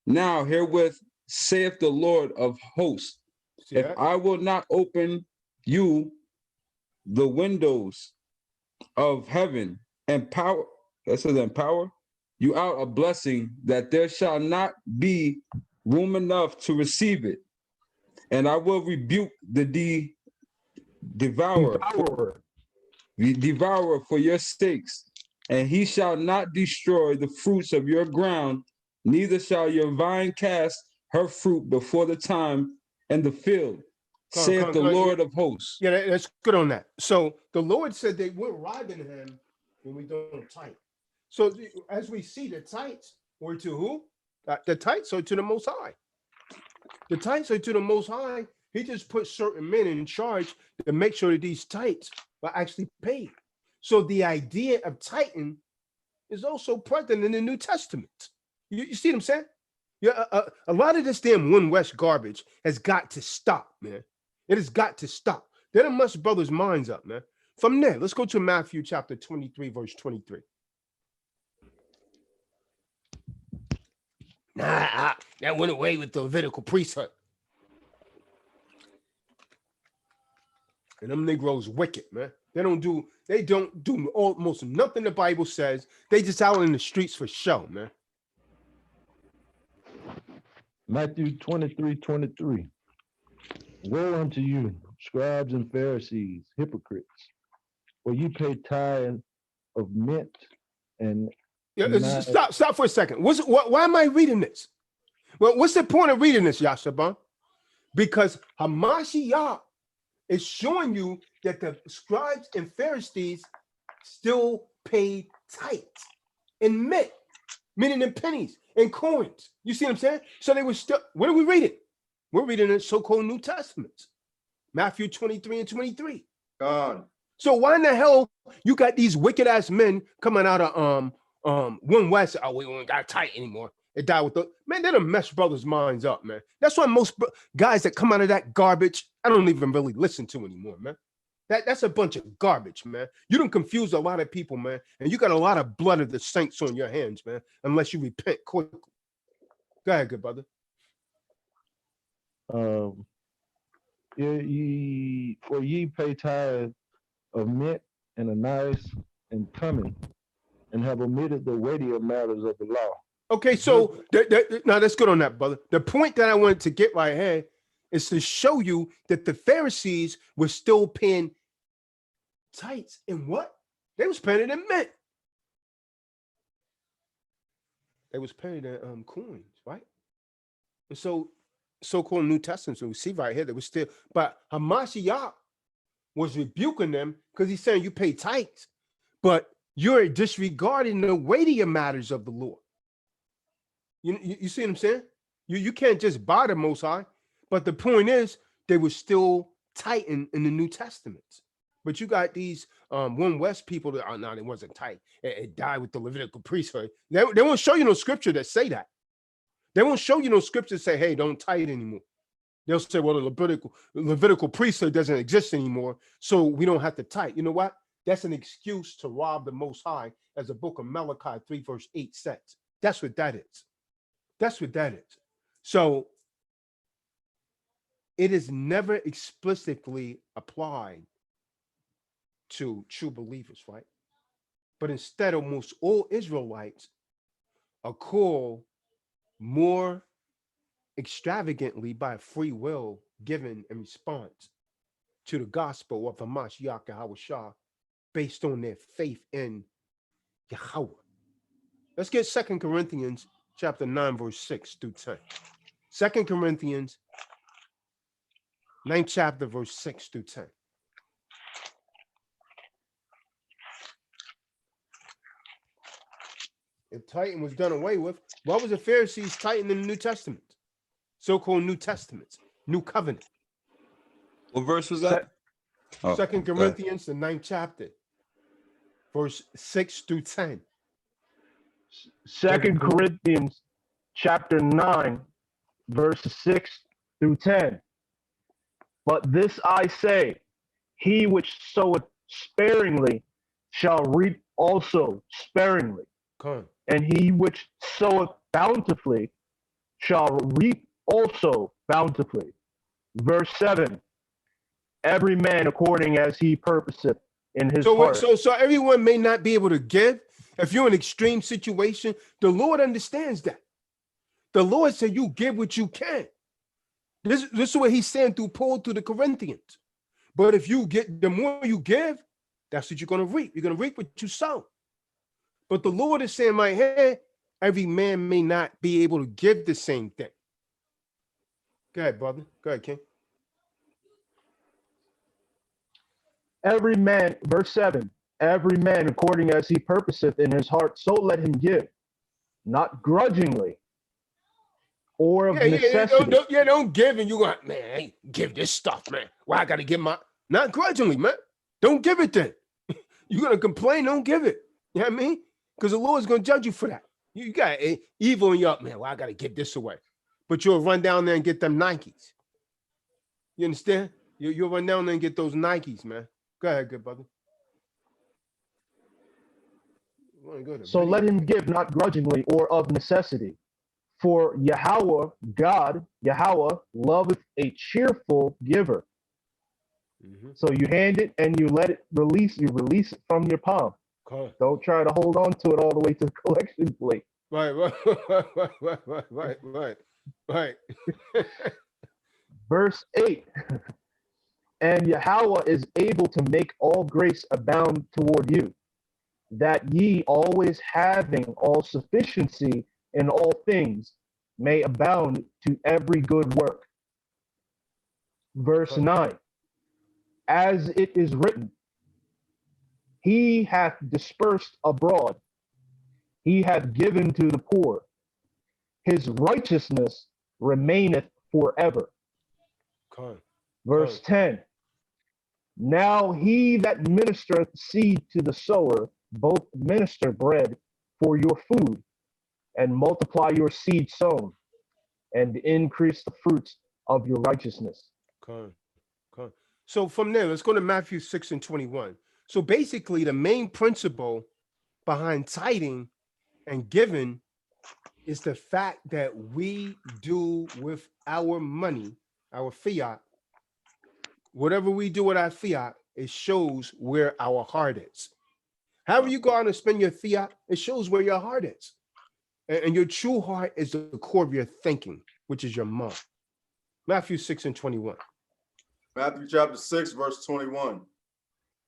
now herewith, saith the Lord of hosts, See if that? I will not open you the windows of heaven and power, that says empower you out a blessing, that there shall not be room enough to receive it. And I will rebuke the devourer for your sakes, and he shall not destroy the fruits of your ground, neither shall your vine cast her fruit before the time in the field, saith the Lord of hosts. Yeah, that's good on that. So the Lord said that we're robbing him when we don't tithe. So as we see, the tithes were to who? The tithes are to the Most High. The tithes are to the Most High. He just put certain men in charge to make sure that these tithes are actually paid. So the idea of tithing is also present in the New Testament. You see what I'm saying? Yeah, a lot of this damn One West garbage has got to stop, man. It has got to stop. They done mess brothers' minds up, man. From there, let's go to Matthew chapter 23, verse 23. That went away with the Levitical priesthood. And them Negroes wicked, man. They don't do almost nothing the Bible says. They just out in the streets for show, man. Matthew 23:23. Woe unto you, scribes and Pharisees, hypocrites, for you pay tithe of mint and Yeah, stop for a second. Why am I reading this? Well, what's the point of reading this, Yashaban? Because Hamashiach is showing you that the scribes and Pharisees still paid tithes in mint, meaning in pennies and coins. You see what I'm saying? So they were still, what are we reading? We're reading the so-called New Testament, Matthew 23 and 23. God. So why in the hell you got these wicked ass men coming out of One West? Oh, we don't got tight anymore. It died with the man. They done mess brothers' minds up, man. That's why most guys that come out of that garbage, I don't even really listen to anymore, man. That's a bunch of garbage, man. You don't confuse a lot of people, man, and you got a lot of blood of the saints on your hands, man. Unless you repent quickly. Go ahead, good brother. for ye pay tithe of mint and anise and cumin, and have omitted the weightier matters of the law. Okay, so now that's good on that, brother. The point that I wanted to get right here is to show you that the Pharisees were still paying tithes in what? They was paying it in mint. They was paying it in coins, right? And so-called New Testament, so we see right here, they were still, but Hamashiach was rebuking them because he's saying you pay tithes, but you're disregarding the weightier matters of the law. You see what I'm saying? You can't just buy the Most High, but the point is they were still tight in the New Testament. But you got these One West people that no, it wasn't tight. It died with the Levitical priesthood. They won't show you no scripture that say that. They won't show you no scripture that say, hey, don't tithe anymore. They'll say, well, the Levitical priesthood doesn't exist anymore, so we don't have to tithe. You know what? That's an excuse to rob the Most High, as the book of Malachi 3 verse 8 says. That's what that is. That's what that is. So it is never explicitly applied to true believers, right? But instead, almost all Israelites are called more extravagantly by free will given in response to the gospel of Hamashiach Yahweh Shah based on their faith in Yahweh. Let's get 2 Corinthians chapter 9, verse 6 through 10. 2 Corinthians 9th chapter, verse 6 through 10. If Titan was done away with, why was the Pharisees Titan in the New Testament? So-called New Testaments, New Covenant. What verse was that? Oh, 2 Corinthians, the 9th chapter, verse 6 through 10. 2 Corinthians chapter 9, verses 6 through 10. But this I say, he which soweth sparingly shall reap also sparingly. Come on. And he which soweth bountifully shall reap also bountifully. Verse 7, every man according as he purposeth in his heart. So everyone may not be able to give. If you're in an extreme situation, the Lord understands that. The Lord said you give what you can. This is what he's saying through Paul to the Corinthians. But if you get, the more you give, that's what you're going to reap. You're going to reap what you sow. But the Lord is saying right here, every man may not be able to give the same thing. Go ahead, brother. Go ahead, King. Every man, verse 7, every man according as he purposeth in his heart, so let him give, not grudgingly or of necessity. Don't give and you go, man, I ain't give this stuff, man. Why I got to give my, not grudgingly, man. Don't give it then. You're going to complain, don't give it. You know what I mean? Because the Lord's going to judge you for that. You got evil in you up, man. Well, I got to give this away. But you'll run down there and get them Nikes. You understand? You'll run down there and get those Nikes, man. Go ahead, good brother. So let him give not grudgingly or of necessity. For Yahweh, God, Yahweh, loveth a cheerful giver. Mm-hmm. So you hand it and you let it release, you release it from your palm. Cool. Don't try to hold on to it all the way to the collection plate. Right. Verse 8. And Yahweh is able to make all grace abound toward you, that ye always having all sufficiency in all things may abound to every good work. Verse 9. As it is written, he hath dispersed abroad, he hath given to the poor, his righteousness remaineth forever. Verse 10. Now he that ministereth seed to the sower, both minister bread for your food, and multiply your seed sown, and increase the fruits of your righteousness. So from there, let's go to Matthew 6 and 21. So basically, the main principle behind tithing and giving is the fact that we do with our money, our fiat, whatever we do with our fiat, it shows where our heart is. However you go out and spend your fiat, it shows where your heart is. And your true heart is the core of your thinking, which is your mind. Matthew 6 and 21. Matthew chapter 6, verse 21.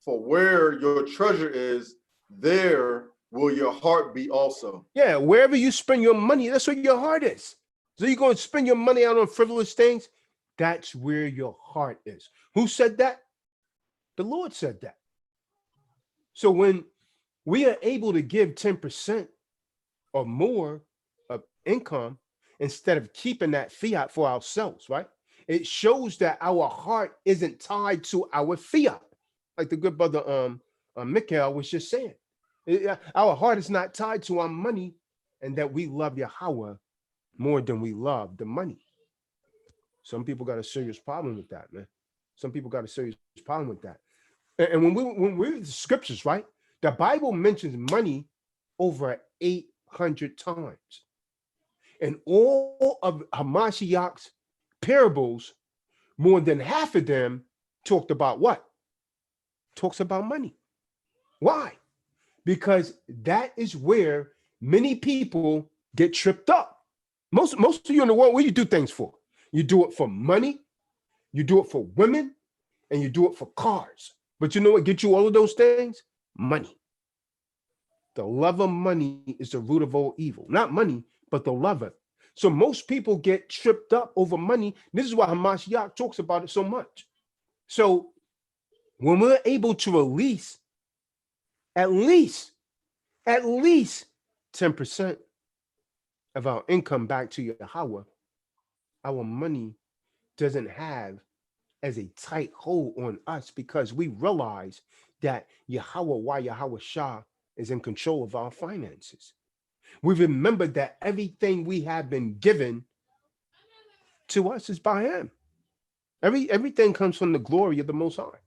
For where your treasure is, there will your heart be also. Yeah, wherever you spend your money, that's where your heart is. So you're going to spend your money out on frivolous things, that's where your heart is. Who said that? The Lord said that. So when we are able to give 10% or more of income instead of keeping that fiat for ourselves, right? It shows that our heart isn't tied to our fiat. Like the good brother Mikhail was just saying. Our heart is not tied to our money, and that we love Yahweh more than we love the money. Some people got a serious problem with that, man. Some people got a serious problem with that. And when we read the scriptures, right? The Bible mentions money over 800 times. And all of Hamashiach's parables, more than half of them talked about what? Talks about money. Why? Because that is where many people get tripped up. Most of you in the world, what do you do things for? You do it for money, you do it for women, and you do it for cars. But you know what gets you all of those things? money. The love of money is the root of all evil. Not money, but the love of it. So most people get tripped up over money. This is why Hamashiach talks about it so much. So when we're able to release at least 10% of our income back to Yahweh, our money doesn't have as a tight hold on us because we realize that YAIQAB Shah is in control of our finances. We remember that everything we have been given to us is by him. Everything comes from the glory of the Most High.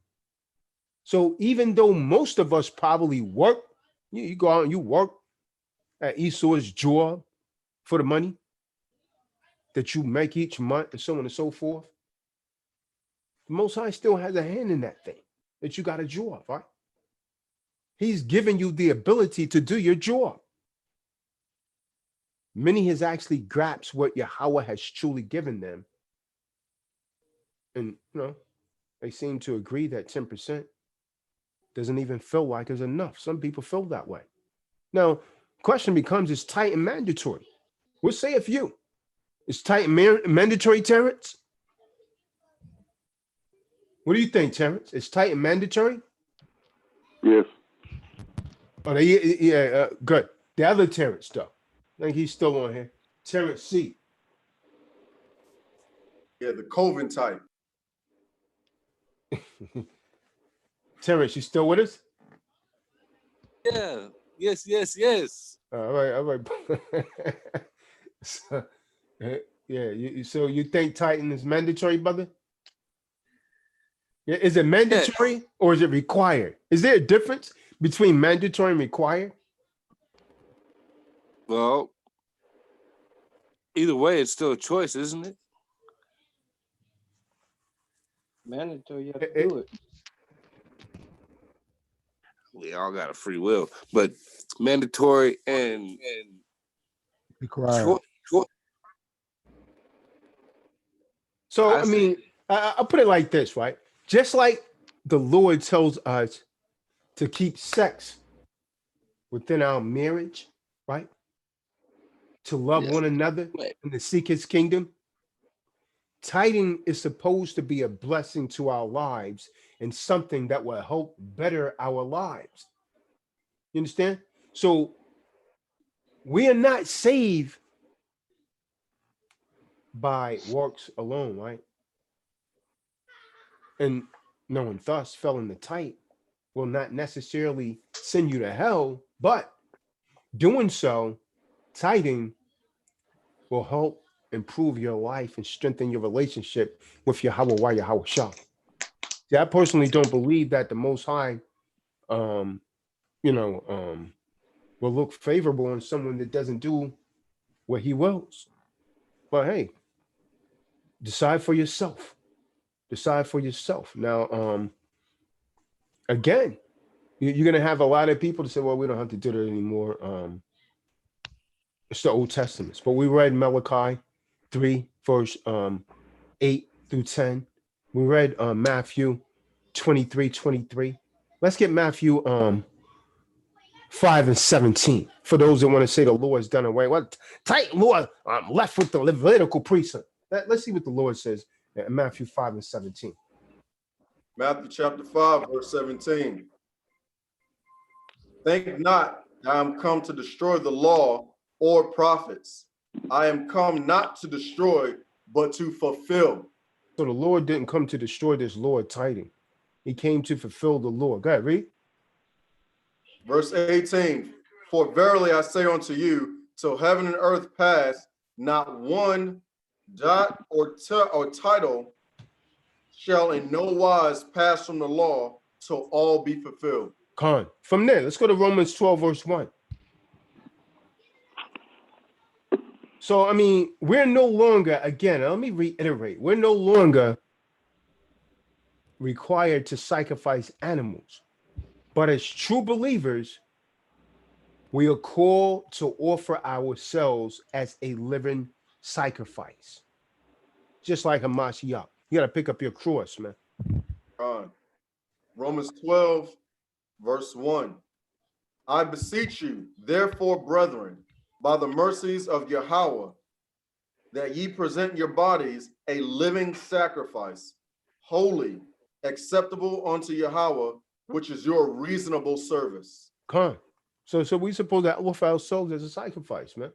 So even though most of us probably work, you go out and you work at Esau's job for the money that you make each month and so on and so forth, the Most High still has a hand in that thing that you got a job, right? He's given you the ability to do your job. Many has actually grasped what Yahweh has truly given them. And, they seem to agree that 10% doesn't even feel like it's enough. Some people feel that way. Now, question becomes, is tight and mandatory? We'll say a few. Is tight and mandatory, Terrence? What do you think, Terrence? Is tight and mandatory? Yes. Oh, good. The other Terrence, though. I think he's still on here. Terrence C. Yeah, the Coven type. Terrence, you still with us? Yeah. Yes. All right. So, so you think Titan is mandatory, brother? Yeah, is it mandatory or is it required? Is there a difference between mandatory and required? Well, either way, it's still a choice, isn't it? Mandatory, you have to do it. We all got a free will, but mandatory and Required. So, I mean, I'll put it like this, right? Just like the Lord tells us to keep sex within our marriage, right? To love one another and to seek his kingdom. Tithing is supposed to be a blessing to our lives and something that will help better our lives. You understand? So we are not saved by works alone, right? And knowing thus fell in the tithe will not necessarily send you to hell, but doing so, tithing will help improve your life and strengthen your relationship with Yahweh Shah. See, I personally don't believe that the Most High, will look favorable on someone that doesn't do what he wills. But hey, decide for yourself. Decide for yourself. Now, again, you're gonna have a lot of people to say, "Well, we don't have to do that anymore." It's the Old Testament, but we read Malachi 3, verse 8 through 10. We read Matthew 23:23. Let's get Matthew 5 and 17. For those that want to say the Lord's done away. What tight Lord? I'm left with the Levitical priesthood. Let's see what the Lord says in Matthew 5 and 17. Matthew chapter 5, verse 17. Think not that I am come to destroy the law or prophets. I am come not to destroy, but to fulfill. So the Lord didn't come to destroy this law of tithing. He came to fulfill the law. Go ahead, read. Verse 18. For verily I say unto you, till heaven and earth pass, not one jot or title shall in no wise pass from the law till all be fulfilled. Con. From there, let's go to Romans 12, verse 1. So, I mean, we're no longer, again, let me reiterate, we're no longer required to sacrifice animals. But as true believers, we are called to offer ourselves as a living sacrifice. Just like Hamashiach. You got to pick up your cross, man. Romans 12, verse 1. I beseech you, therefore, brethren, by the mercies of Yahweh, that ye present your bodies a living sacrifice, holy, acceptable unto Yahweh, which is your reasonable service. Come. So we supposed to offer our souls as a sacrifice, man.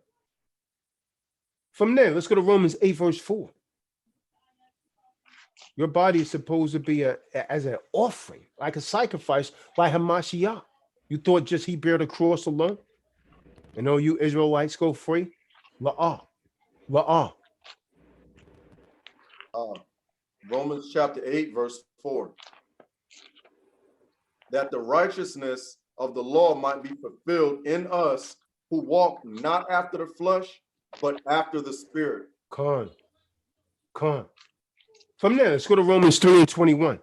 From there, let's go to Romans 8, verse 4. Your body is supposed to be as an offering, like a sacrifice, like Hamashiach. You thought just he bear the cross alone? And all you Israelites go free? La'ah. La'ah. Romans chapter 8, verse 4. That the righteousness of the law might be fulfilled in us who walk not after the flesh, but after the spirit. Come. From there, let's go to Romans 3 and 21.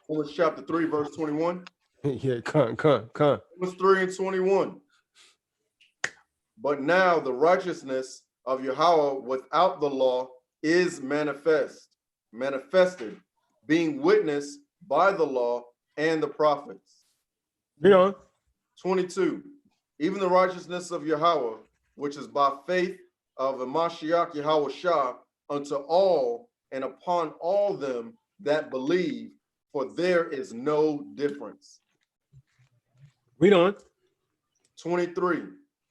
Romans chapter 3, verse 21. Yeah, come. Romans 3 and 21. But now the righteousness of Yahweh without the law is manifested, being witnessed by the law and the prophets. Read on. 22. Even the righteousness of Yahweh, which is by faith of Mashiach Yahweh Shah, unto all and upon all them that believe, for there is no difference. Read on. 23.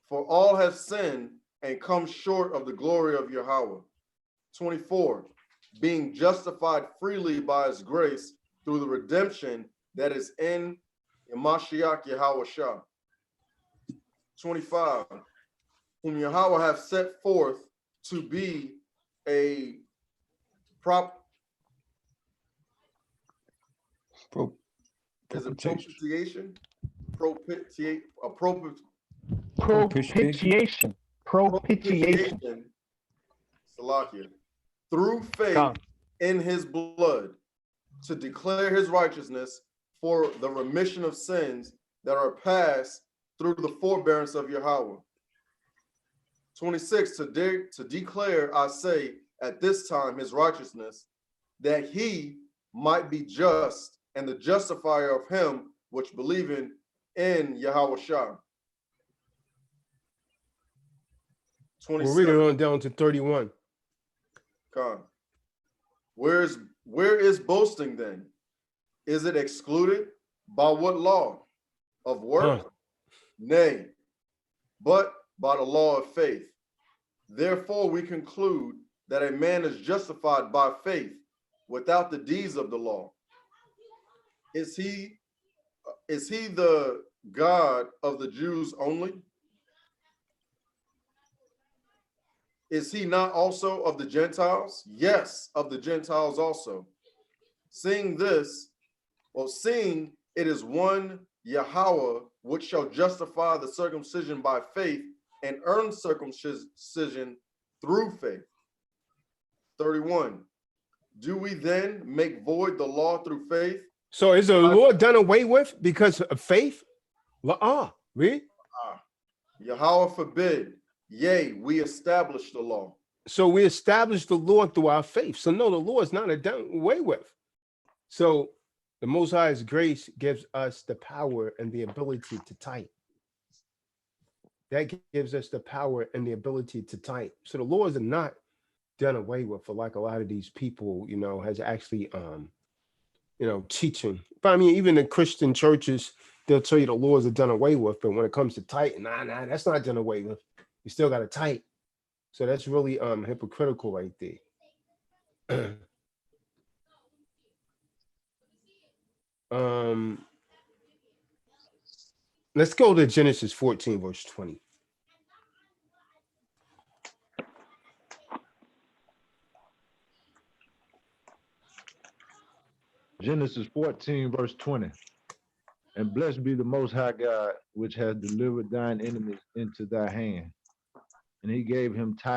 For all have sinned and come short of the glory of Yahweh. 24. Being justified freely by his grace through the redemption that is in Mashiach Yahweh Shah. 25. Whom Yahweh have set forth to be a propitiation. Salakia, through faith in his blood, to declare his righteousness for the remission of sins that are passed through the forbearance of Yahweh. 26, to declare, I say, at this time his righteousness, that he might be just and the justifier of him which believeth in Yahweh Shah. 27. We'll read it on down to 31. Con. Where is boasting then? Is it excluded? By what law? Of work? Nay, but by the law of faith. Therefore we conclude that a man is justified by faith without the deeds of the law. Is he the God of the Jews only? Is he not also of the Gentiles? Yes, of the Gentiles also. Seeing it is one Yahweh which shall justify the circumcision by faith and earn circumcision through faith. 31. Do we then make void the law through faith? So is the law done away with because of faith? Read. Yahweh forbid. Yea, we establish the law. So we establish the law through our faith. So no, the law is not done away with. So the Most High's grace gives us the power and the ability to tithe. That gives us the power and the ability to tithe. So the laws are not done away with for like a lot of these people, has actually, teaching. But I mean, even in Christian churches, they'll tell you the laws are done away with. But when it comes to tithing, nah, that's not done away with. You still got to tithe. So that's really hypocritical right there. Let's go to Genesis 14, verse 20. Genesis 14, verse 20. And blessed be the Most High God, which has delivered thine enemies into thy hand. And he gave him